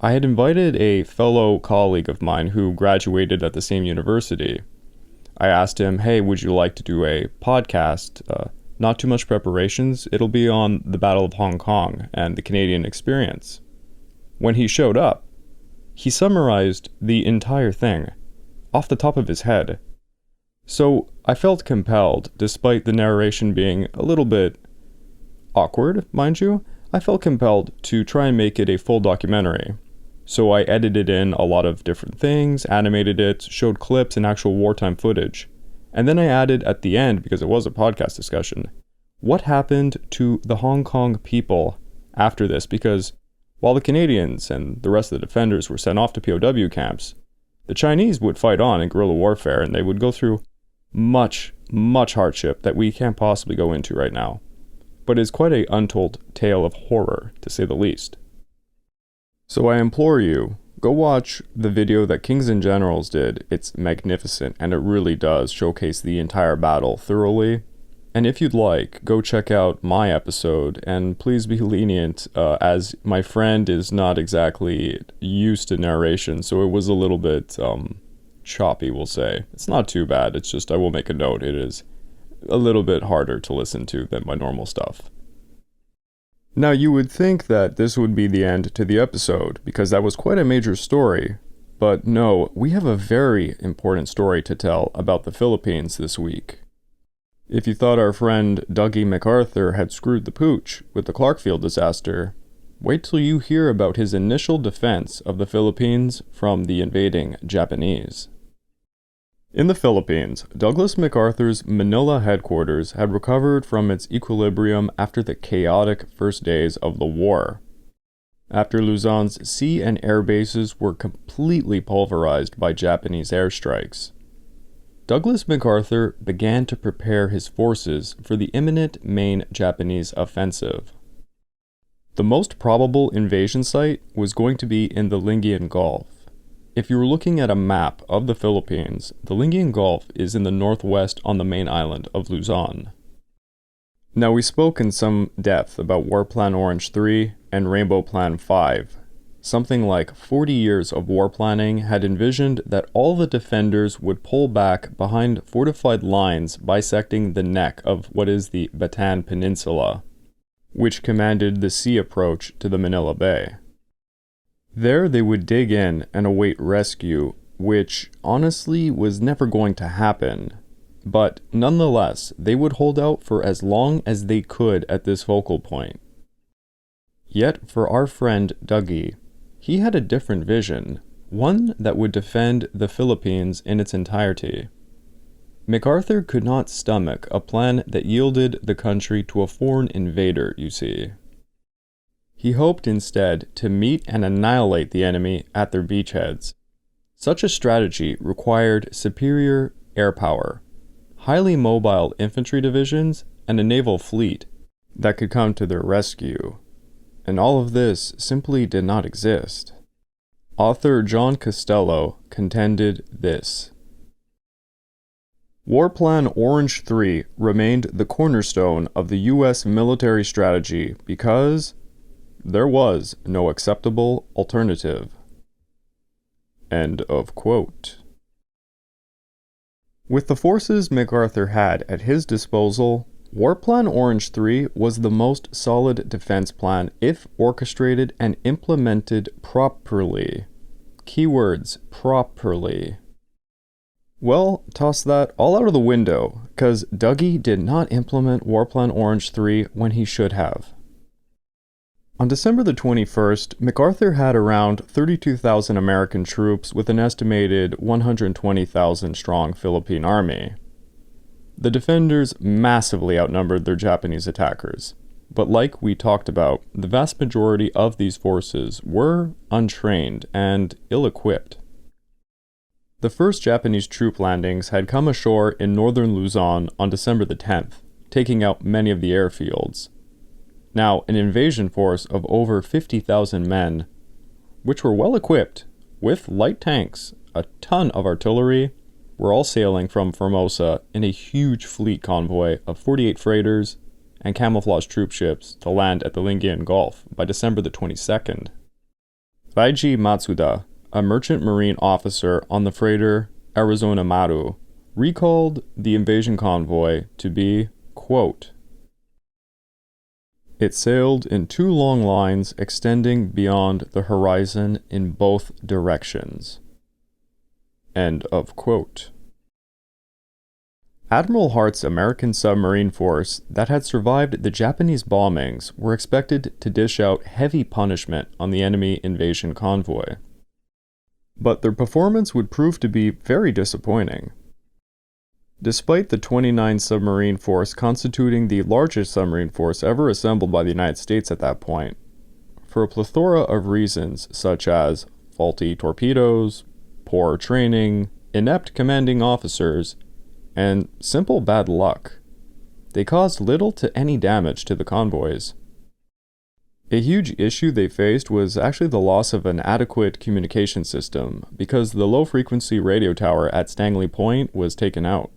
I had invited a fellow colleague of mine who graduated at the same university. I asked him, hey, would you like to do a podcast? Not too much preparations. It'll be on the Battle of Hong Kong and the Canadian experience. When he showed up, he summarized the entire thing off the top of his head. So I felt compelled, despite the narration being a little bit awkward, mind you, I felt compelled to try and make it a full documentary. So I edited in a lot of different things, animated it, showed clips and actual wartime footage. And then I added at the end, because it was a podcast discussion, what happened to the Hong Kong people after this, because while the Canadians and the rest of the defenders were sent off to POW camps, the Chinese would fight on in guerrilla warfare, and they would go through much hardship that we can't possibly go into right now. But it's quite an untold tale of horror, to say the least. So I implore you, go watch the video that Kings and Generals did. It's magnificent, and it really does showcase the entire battle thoroughly. And if you'd like, go check out my episode, and please be lenient, as my friend is not exactly used to narration, so it was a little bit choppy, we'll say. It's not too bad, it's just I will make a note, it is a little bit harder to listen to than my normal stuff. Now, you would think that this would be the end to the episode, because that was quite a major story, but no, we have a very important story to tell about the Philippines this week. If you thought our friend Dougie MacArthur had screwed the pooch with the Clarkfield disaster, wait till you hear about his initial defense of the Philippines from the invading Japanese. In the Philippines, Douglas MacArthur's Manila headquarters had recovered from its equilibrium after the chaotic first days of the war. After Luzon's sea and air bases were completely pulverized by Japanese airstrikes, Douglas MacArthur began to prepare his forces for the imminent main Japanese offensive. The most probable invasion site was going to be in the Lingayen Gulf. If you were looking at a map of the Philippines, the Lingayen Gulf is in the northwest on the main island of Luzon. Now, we spoke in some depth about War Plan Orange 3 and Rainbow Plan 5. Something like 40 years of war planning had envisioned that all the defenders would pull back behind fortified lines bisecting the neck of what is the Bataan Peninsula, which commanded the sea approach to the Manila Bay. There they would dig in and await rescue, which honestly was never going to happen, but nonetheless they would hold out for as long as they could at this focal point. Yet for our friend Dougie, he had a different vision, one that would defend the Philippines in its entirety. MacArthur could not stomach a plan that yielded the country to a foreign invader, you see. He hoped instead to meet and annihilate the enemy at their beachheads. Such a strategy required superior air power, highly mobile infantry divisions, and a naval fleet that could come to their rescue. And all of this simply did not exist. Author John Costello contended this: War Plan Orange 3 remained the cornerstone of the U.S. military strategy because there was no acceptable alternative. End of quote. With the forces MacArthur had at his disposal, War Plan Orange 3 was the most solid defense plan if orchestrated and implemented properly. Keywords, properly. Well, toss that all out of the window, because Dougie did not implement War Plan Orange 3 when he should have. On December the 21st, MacArthur had around 32,000 American troops with an estimated 120,000 strong Philippine army. The defenders massively outnumbered their Japanese attackers, but like we talked about, the vast majority of these forces were untrained and ill-equipped. The first Japanese troop landings had come ashore in northern Luzon on December the 10th, taking out many of the airfields. Now, an invasion force of over 50,000 men, which were well equipped, with light tanks, a ton of artillery, were all sailing from Formosa in a huge fleet convoy of 48 freighters and camouflage troop ships to land at the Lingayen Gulf by December the 22nd. Raiji Matsuda, a merchant marine officer on the freighter Arizona Maru, recalled the invasion convoy to be, quote, "It sailed in two long lines extending beyond the horizon in both directions." End of quote. Admiral Hart's American submarine force that had survived the Japanese bombings were expected to dish out heavy punishment on the enemy invasion convoy. But their performance would prove to be very disappointing. Despite the 29 submarine force constituting the largest submarine force ever assembled by the United States at that point, for a plethora of reasons such as faulty torpedoes, poor training, inept commanding officers, and simple bad luck, they caused little to any damage to the convoys. A huge issue they faced was actually the loss of an adequate communication system, because the low-frequency radio tower at Stanley Point was taken out.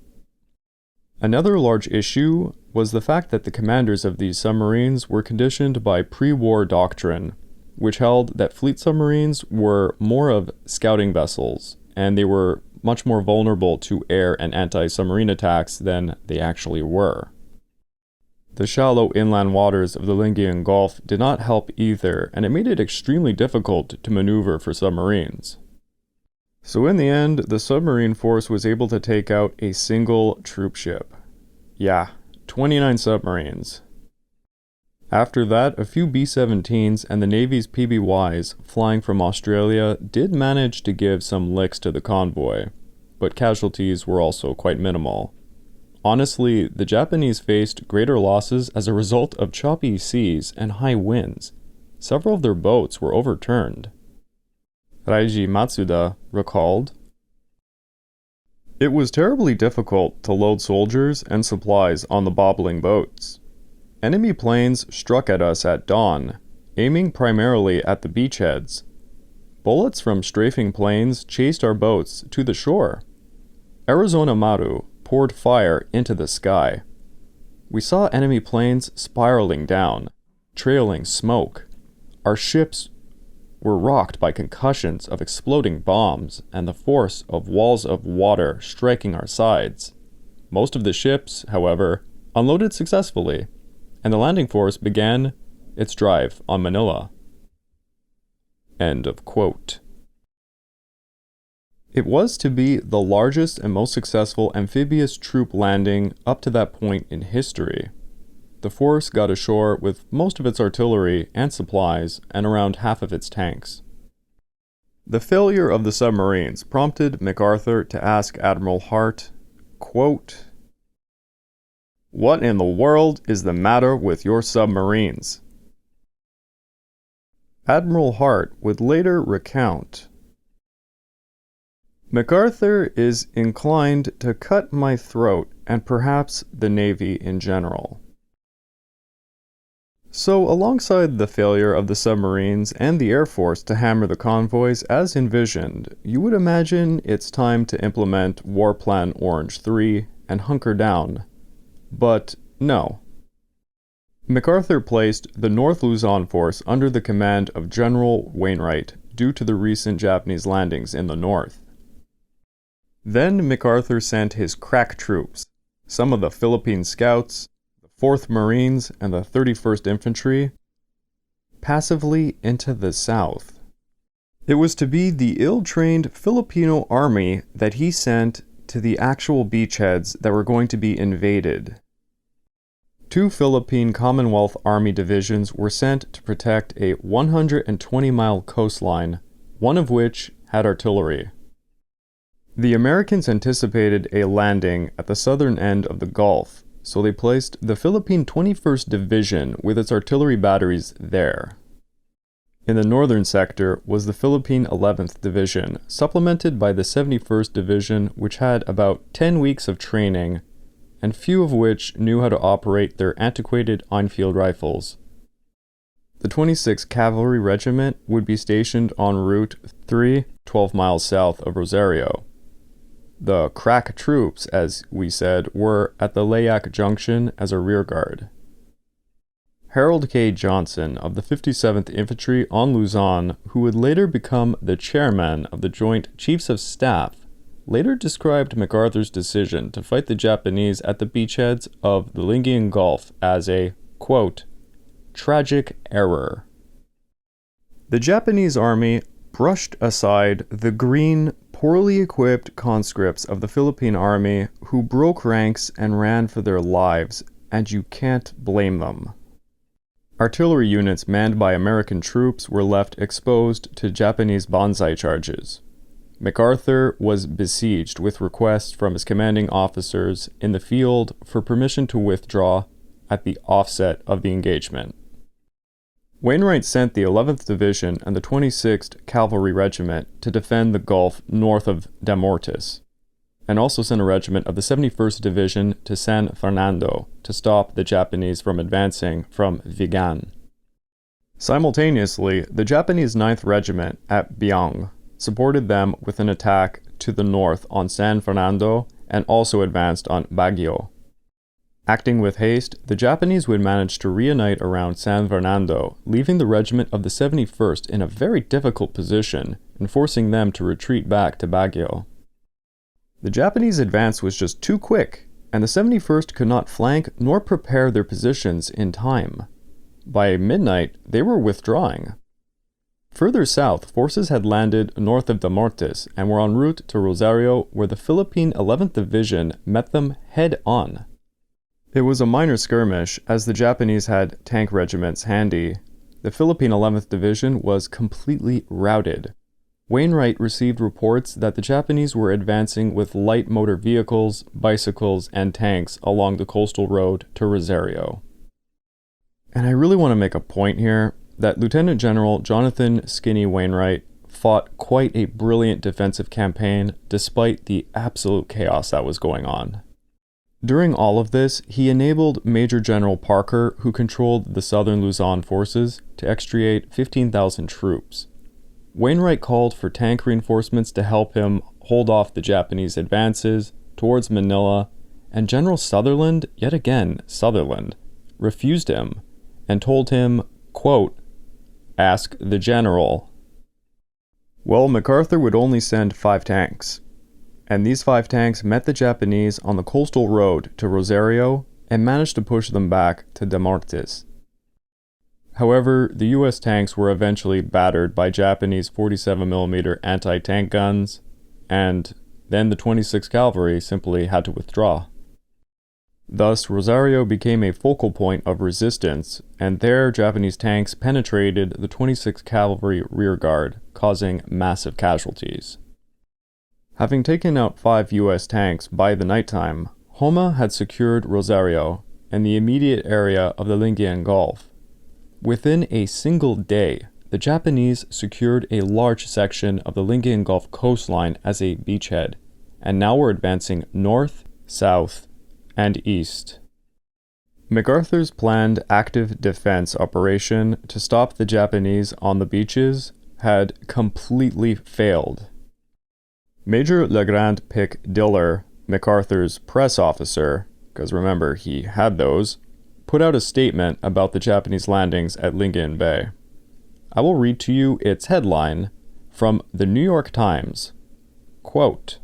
Another large issue was the fact that the commanders of these submarines were conditioned by pre-war doctrine, which held that fleet submarines were more of scouting vessels, and they were much more vulnerable to air and anti-submarine attacks than they actually were. The shallow inland waters of the Lingayen Gulf did not help either, and it made it extremely difficult to maneuver for submarines. So in the end, the submarine force was able to take out a single troop ship. Yeah, 29 submarines. After that, a few B-17s and the Navy's PBYs flying from Australia did manage to give some licks to the convoy, but casualties were also quite minimal. Honestly, the Japanese faced greater losses as a result of choppy seas and high winds. Several of their boats were overturned. Raiji Matsuda recalled, "It was terribly difficult to load soldiers and supplies on the bobbling boats. Enemy planes struck at us at dawn, aiming primarily at the beachheads. Bullets from strafing planes chased our boats to the shore. Arizona Maru poured fire into the sky. We saw enemy planes spiraling down, trailing smoke. Our ships were rocked by concussions of exploding bombs and the force of walls of water striking our sides. Most of the ships, however, unloaded successfully, and the landing force began its drive on Manila." End of quote. It was to be the largest and most successful amphibious troop landing up to that point in history. The force got ashore with most of its artillery and supplies and around half of its tanks. The failure of the submarines prompted MacArthur to ask Admiral Hart, quote, "What in the world is the matter with your submarines?" Admiral Hart would later recount, "MacArthur is inclined to cut my throat and perhaps the Navy in general." So, alongside the failure of the submarines and the Air Force to hammer the convoys as envisioned, you would imagine it's time to implement War Plan Orange 3 and hunker down. But no. MacArthur placed the North Luzon force under the command of General Wainwright due to the recent Japanese landings in the north. Then MacArthur sent his crack troops, some of the Philippine Scouts, the 4th Marines, and the 31st Infantry, passively into the south. It was to be the ill-trained Filipino army that he sent to the actual beachheads that were going to be invaded. 2 Philippine Commonwealth Army divisions were sent to protect a 120-mile coastline, one of which had artillery. The Americans anticipated a landing at the southern end of the Gulf, so they placed the Philippine 21st Division with its artillery batteries there. In the northern sector was the Philippine 11th Division, supplemented by the 71st Division, which had about 10 weeks of training, and few of which knew how to operate their antiquated Enfield rifles. The 26th Cavalry Regiment would be stationed en route 3, 12 miles south of Rosario. The crack troops, as we said, were at the Layak Junction as a rearguard. Harold K. Johnson of the 57th Infantry on Luzon, who would later become the chairman of the Joint Chiefs of Staff, later described MacArthur's decision to fight the Japanese at the beachheads of the Lingayen Gulf as a, quote, tragic error. The Japanese army brushed aside the green, poorly equipped conscripts of the Philippine army who broke ranks and ran for their lives, and you can't blame them. Artillery units manned by American troops were left exposed to Japanese banzai charges. MacArthur was besieged with requests from his commanding officers in the field for permission to withdraw at the offset of the engagement. Wainwright sent the 11th Division and the 26th Cavalry Regiment to defend the Gulf north of Damortis, and also sent a regiment of the 71st Division to San Fernando to stop the Japanese from advancing from Vigan. Simultaneously, the Japanese 9th Regiment at Biang supported them with an attack to the north on San Fernando and also advanced on Baguio. Acting with haste, the Japanese would manage to reunite around San Fernando, leaving the regiment of the 71st in a very difficult position and forcing them to retreat back to Baguio. The Japanese advance was just too quick, and the 71st could not flank nor prepare their positions in time. By midnight, they were withdrawing. Further south, forces had landed north of Damortes and were en route to Rosario, where the Philippine 11th Division met them head-on. It was a minor skirmish, as the Japanese had tank regiments handy. The Philippine 11th Division was completely routed. Wainwright received reports that the Japanese were advancing with light motor vehicles, bicycles, and tanks along the coastal road to Rosario. And I really want to make a point here that Lieutenant General Jonathan Skinny Wainwright fought quite a brilliant defensive campaign despite the absolute chaos that was going on. During all of this, he enabled Major General Parker, who controlled the southern Luzon forces, to extriate 15,000 troops. Wainwright called for tank reinforcements to help him hold off the Japanese advances towards Manila, and General Sutherland, yet again Sutherland, refused him and told him, quote, "Ask the general." Well, MacArthur would only send 5 tanks. And these 5 tanks met the Japanese on the coastal road to Rosario and managed to push them back to Damortes. However, the US tanks were eventually battered by Japanese 47mm anti-tank guns, and then the 26th Cavalry simply had to withdraw. Thus, Rosario became a focal point of resistance, and there Japanese tanks penetrated the 26th Cavalry rearguard, causing massive casualties. Having taken out 5 US tanks by the nighttime, Homa had secured Rosario and the immediate area of the Lingayen Gulf. Within a single day, the Japanese secured a large section of the Lingayen Gulf coastline as a beachhead, and now were advancing north, south, and east. MacArthur's planned active defense operation to stop the Japanese on the beaches had completely failed. Major Legrand Pic Diller, MacArthur's press officer, because remember, he had those, put out a statement about the Japanese landings at Lingayen Bay. I will read to you its headline from the New York Times. Quote,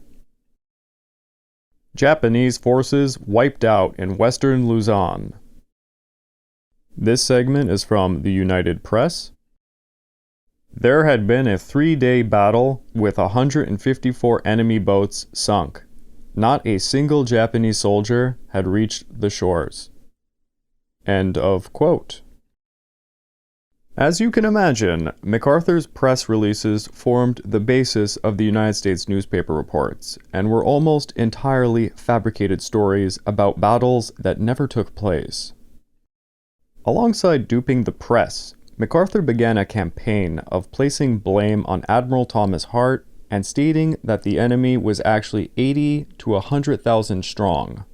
"Japanese forces wiped out in western Luzon." This segment is from the United Press. There had been a 3-day battle with 154 enemy boats sunk. Not a single Japanese soldier had reached the shores. End of quote. As you can imagine, MacArthur's press releases formed the basis of the United States newspaper reports, and were almost entirely fabricated stories about battles that never took place. Alongside duping the press, MacArthur began a campaign of placing blame on Admiral Thomas Hart and stating that the enemy was actually 80 to 100,000 strong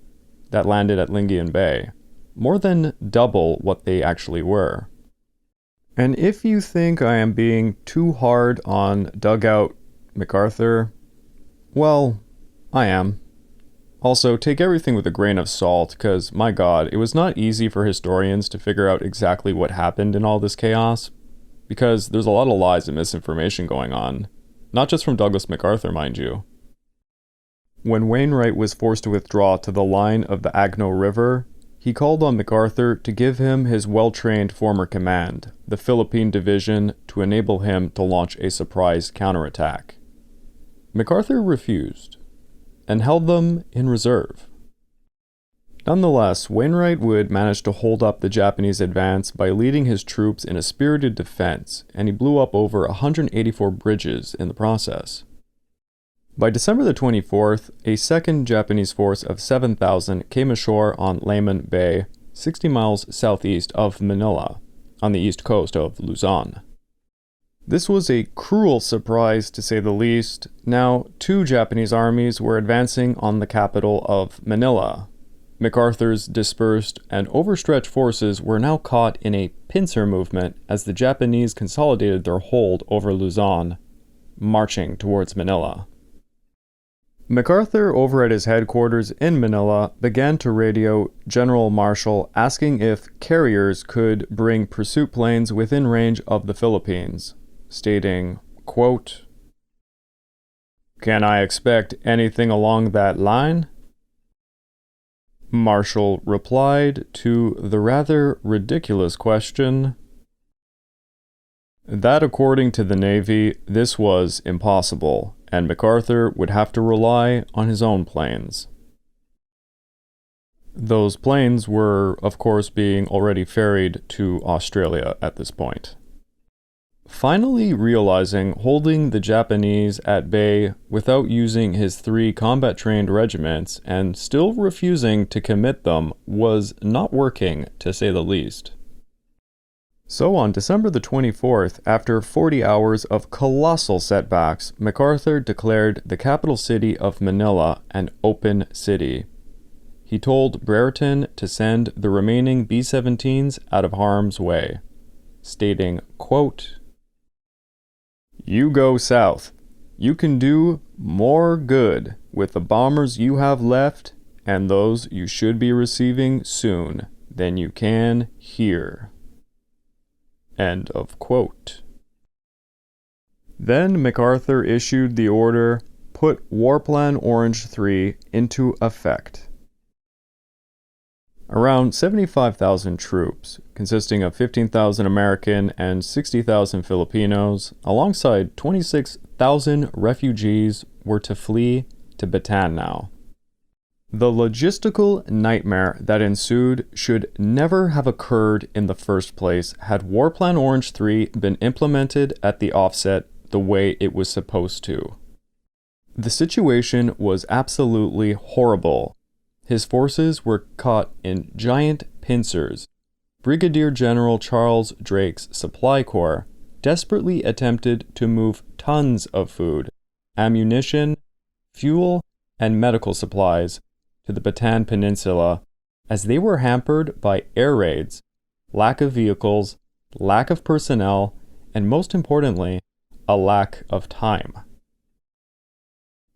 that landed at Lingayen Bay, more than double what they actually were. And if you think I am being too hard on dugout MacArthur, well, I am. Also, take everything with a grain of salt, because, my god, it was not easy for historians to figure out exactly what happened in all this chaos, because there's a lot of lies and misinformation going on. Not just from Douglas MacArthur, mind you. When Wainwright was forced to withdraw to the line of the Agno River, he called on MacArthur to give him his well-trained former command, the Philippine Division, to enable him to launch a surprise counterattack. MacArthur refused, and held them in reserve. Nonetheless, Wainwright would manage to hold up the Japanese advance by leading his troops in a spirited defense, and he blew up over 184 bridges in the process. By December the 24th, a second Japanese force of 7,000 came ashore on Layman Bay, 60 miles southeast of Manila, on the east coast of Luzon. This was a cruel surprise, to say the least. Now, 2 Japanese armies were advancing on the capital of Manila. MacArthur's dispersed and overstretched forces were now caught in a pincer movement as the Japanese consolidated their hold over Luzon, marching towards Manila. MacArthur, over at his headquarters in Manila, began to radio General Marshall asking if carriers could bring pursuit planes within range of the Philippines, stating, quote, "Can I expect anything along that line?" Marshall replied to the rather ridiculous question that according to the Navy, this was impossible, and MacArthur would have to rely on his own planes. Those planes were, of course, being already ferried to Australia at this point. Finally realizing holding the Japanese at bay without using his 3 combat-trained regiments and still refusing to commit them was not working, to say the least. So on December the 24th, after 40 hours of colossal setbacks, MacArthur declared the capital city of Manila an open city. He told Brereton to send the remaining B-17s out of harm's way, stating, quote, "You go south. You can do more good with the bombers you have left and those you should be receiving soon than you can here." End of quote. Then MacArthur issued the order, "Put War Plan Orange 3 into effect." Around 75,000 troops, consisting of 15,000 American and 60,000 Filipinos, alongside 26,000 refugees, were to flee to Bataan now. The logistical nightmare that ensued should never have occurred in the first place had War Plan Orange 3 been implemented at the offset the way it was supposed to. The situation was absolutely horrible. His forces were caught in giant pincers. Brigadier General Charles Drake's Supply Corps desperately attempted to move tons of food, ammunition, fuel, and medical supplies to the Bataan Peninsula, as they were hampered by air raids, lack of vehicles, lack of personnel, and most importantly, a lack of time.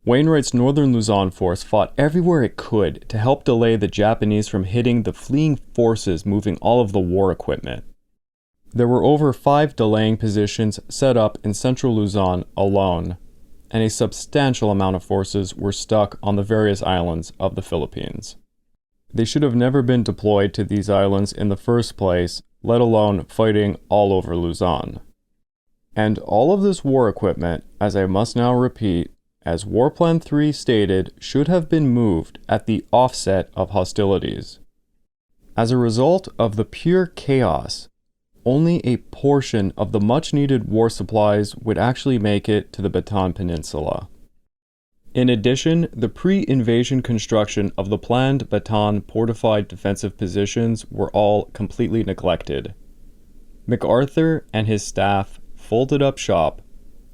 Wainwright's Northern Luzon force fought everywhere it could to help delay the Japanese from hitting the fleeing forces moving all of the war equipment. There were over 5 delaying positions set up in central Luzon alone, and a substantial amount of forces were stuck on the various islands of the Philippines. They should have never been deployed to these islands in the first place, let alone fighting all over Luzon. And all of this war equipment, as I must now repeat, as War Plan 3 stated, should have been moved at the offset of hostilities. As a result of the pure chaos, only a portion of the much-needed war supplies would actually make it to the Bataan Peninsula. In addition, the pre-invasion construction of the planned Bataan fortified defensive positions were all completely neglected. MacArthur and his staff folded up shop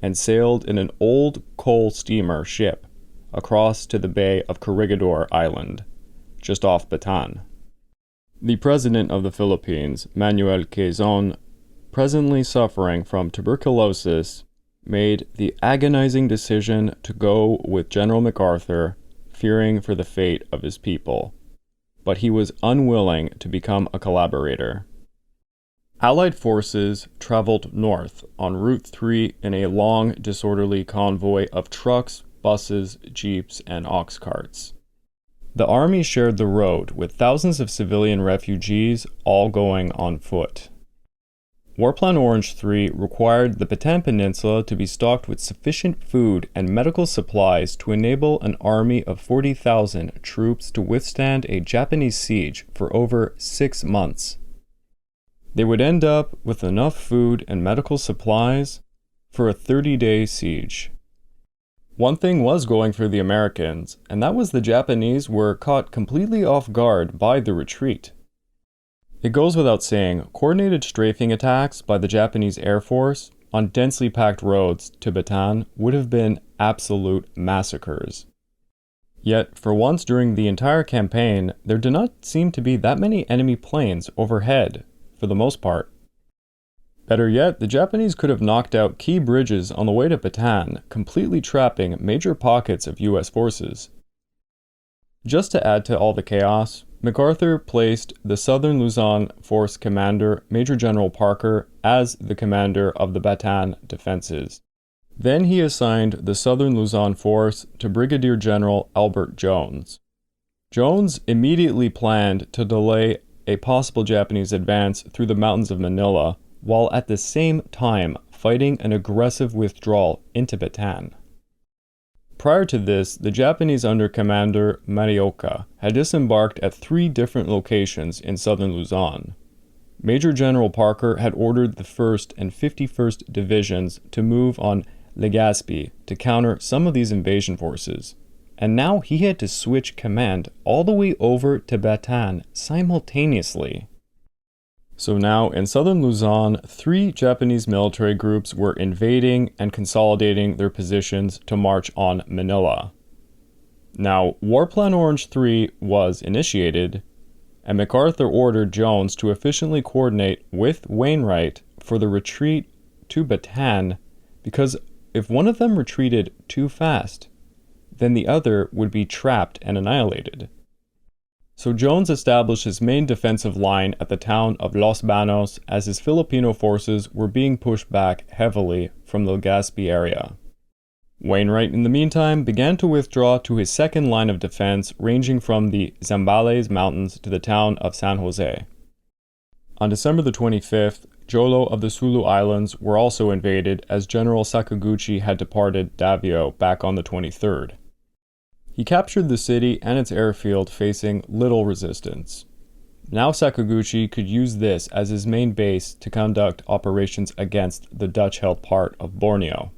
and sailed in an old coal steamer ship across to the Bay of Corregidor Island, just off Bataan. The President of the Philippines, Manuel Quezon, presently suffering from tuberculosis, made the agonizing decision to go with General MacArthur, fearing for the fate of his people. But he was unwilling to become a collaborator. Allied forces traveled north on Route 3 in a long, disorderly convoy of trucks, buses, jeeps, and ox carts. The army shared the road with thousands of civilian refugees, all going on foot. War Plan Orange 3 required the Bataan Peninsula to be stocked with sufficient food and medical supplies to enable an army of 40,000 troops to withstand a Japanese siege for over 6 months. They would end up with enough food and medical supplies for a 30-day siege. One thing was going for the Americans, and that was the Japanese were caught completely off guard by the retreat. It goes without saying, coordinated strafing attacks by the Japanese Air Force on densely packed roads to Bataan would have been absolute massacres. Yet, for once during the entire campaign, there did not seem to be that many enemy planes overhead, for the most part. Better yet, the Japanese could have knocked out key bridges on the way to Bataan, completely trapping major pockets of US forces. Just to add to all the chaos, MacArthur placed the Southern Luzon Force commander, Major General Parker, as the commander of the Bataan defenses. Then he assigned the Southern Luzon Force to Brigadier General Albert Jones. Jones immediately planned to delay a possible Japanese advance through the mountains of Manila, while at the same time fighting an aggressive withdrawal into Bataan. Prior to this, the Japanese under Commander Kajioka had disembarked at 3 different locations in southern Luzon. Major General Parker had ordered the 1st and 51st Divisions to move on Legazpi to counter some of these invasion forces, and now he had to switch command all the way over to Bataan simultaneously. So now, in southern Luzon, 3 Japanese military groups were invading and consolidating their positions to march on Manila. Now, War Plan Orange 3 was initiated, and MacArthur ordered Jones to efficiently coordinate with Wainwright for the retreat to Bataan, because if one of them retreated too fast, then the other would be trapped and annihilated. So Jones established his main defensive line at the town of Los Banos as his Filipino forces were being pushed back heavily from the Legazpi area. Wainwright, in the meantime, began to withdraw to his second line of defense, ranging from the Zambales Mountains to the town of San Jose. On December the 25th, Jolo of the Sulu Islands were also invaded, as General Sakaguchi had departed Davao back on the 23rd. He captured the city and its airfield, facing little resistance. Now Sakaguchi could use this as his main base to conduct operations against the Dutch-held part of Borneo.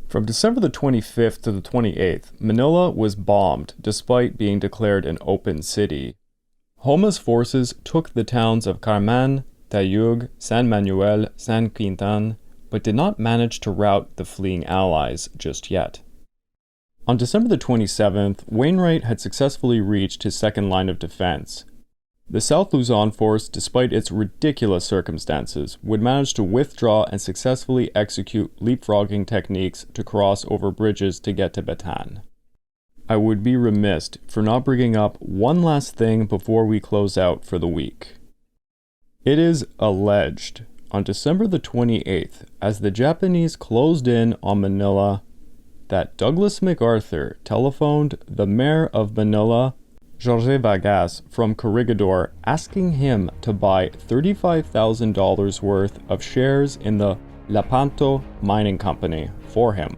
From December the 25th to the 28th, Manila was bombed despite being declared an open city. Homa's forces took the towns of Carman, Tayug, San Manuel, San Quintan, but did not manage to rout the fleeing allies just yet. On December the 27th, Wainwright had successfully reached his second line of defense. The South Luzon force, despite its ridiculous circumstances, would manage to withdraw and successfully execute leapfrogging techniques to cross over bridges to get to Bataan. I would be remiss for not bringing up one last thing before we close out for the week. It is alleged on December the 28th, as the Japanese closed in on Manila, that Douglas MacArthur telephoned the mayor of Manila, Jorge Vargas, from Corregidor, asking him to buy $35,000 worth of shares in the Lapanto Mining Company for him.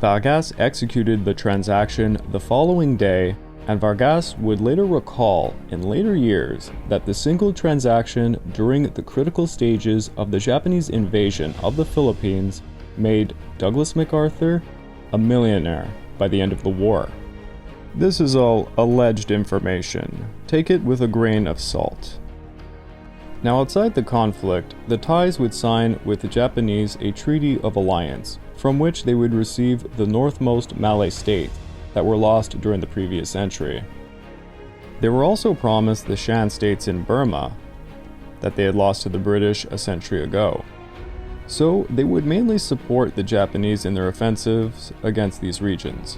Vargas executed the transaction the following day, and Vargas would later recall in later years that the single transaction during the critical stages of the Japanese invasion of the Philippines made Douglas MacArthur a millionaire by the end of the war. This is all alleged information. Take it with a grain of salt. Now, outside the conflict, the Thais would sign with the Japanese a treaty of alliance, from which they would receive the northmost Malay states that were lost during the previous century. They were also promised the Shan states in Burma that they had lost to the British a century ago. So they would mainly support the Japanese in their offensives against these regions.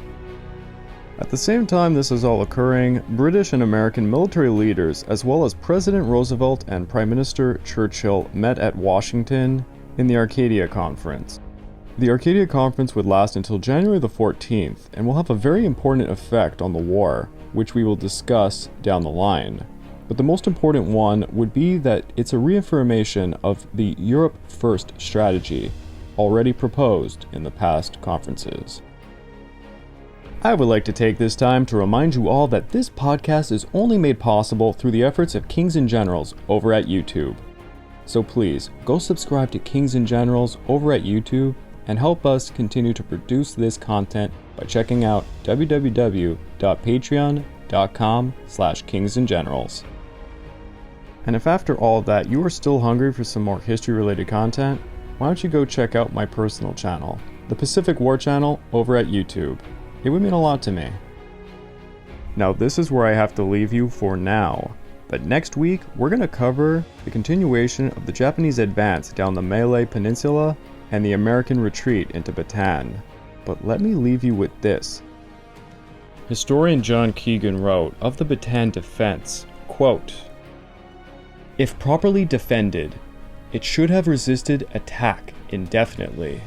At the same time this is all occurring, British and American military leaders, as well as President Roosevelt and Prime Minister Churchill, met at Washington in the Arcadia Conference. The Arcadia Conference would last until January the 14th and will have a very important effect on the war, which we will discuss down the line. But the most important one would be that it's a reaffirmation of the Europe First strategy already proposed in the past conferences. I would like to take this time to remind you all that this podcast is only made possible through the efforts of Kings and Generals over at YouTube. So please, go subscribe to Kings and Generals over at YouTube and help us continue to produce this content by checking out www.patreon.com/kingsandgenerals. And if after all of that you are still hungry for some more history-related content, why don't you go check out my personal channel, the Pacific War Channel, over at YouTube. It would mean a lot to me. Now this is where I have to leave you for now. But next week, we're going to cover the continuation of the Japanese advance down the Malay Peninsula and the American retreat into Bataan. But let me leave you with this. Historian John Keegan wrote of the Bataan defense, quote, "If properly defended, it should have resisted attack indefinitely,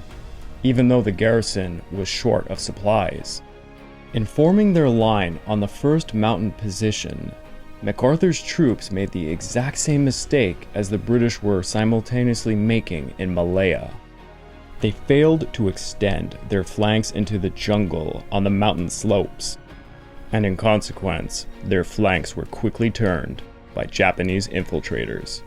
even though the garrison was short of supplies. In forming their line on the first mountain position, MacArthur's troops made the exact same mistake as the British were simultaneously making in Malaya. They failed to extend their flanks into the jungle on the mountain slopes, and in consequence, their flanks were quickly turned by Japanese infiltrators."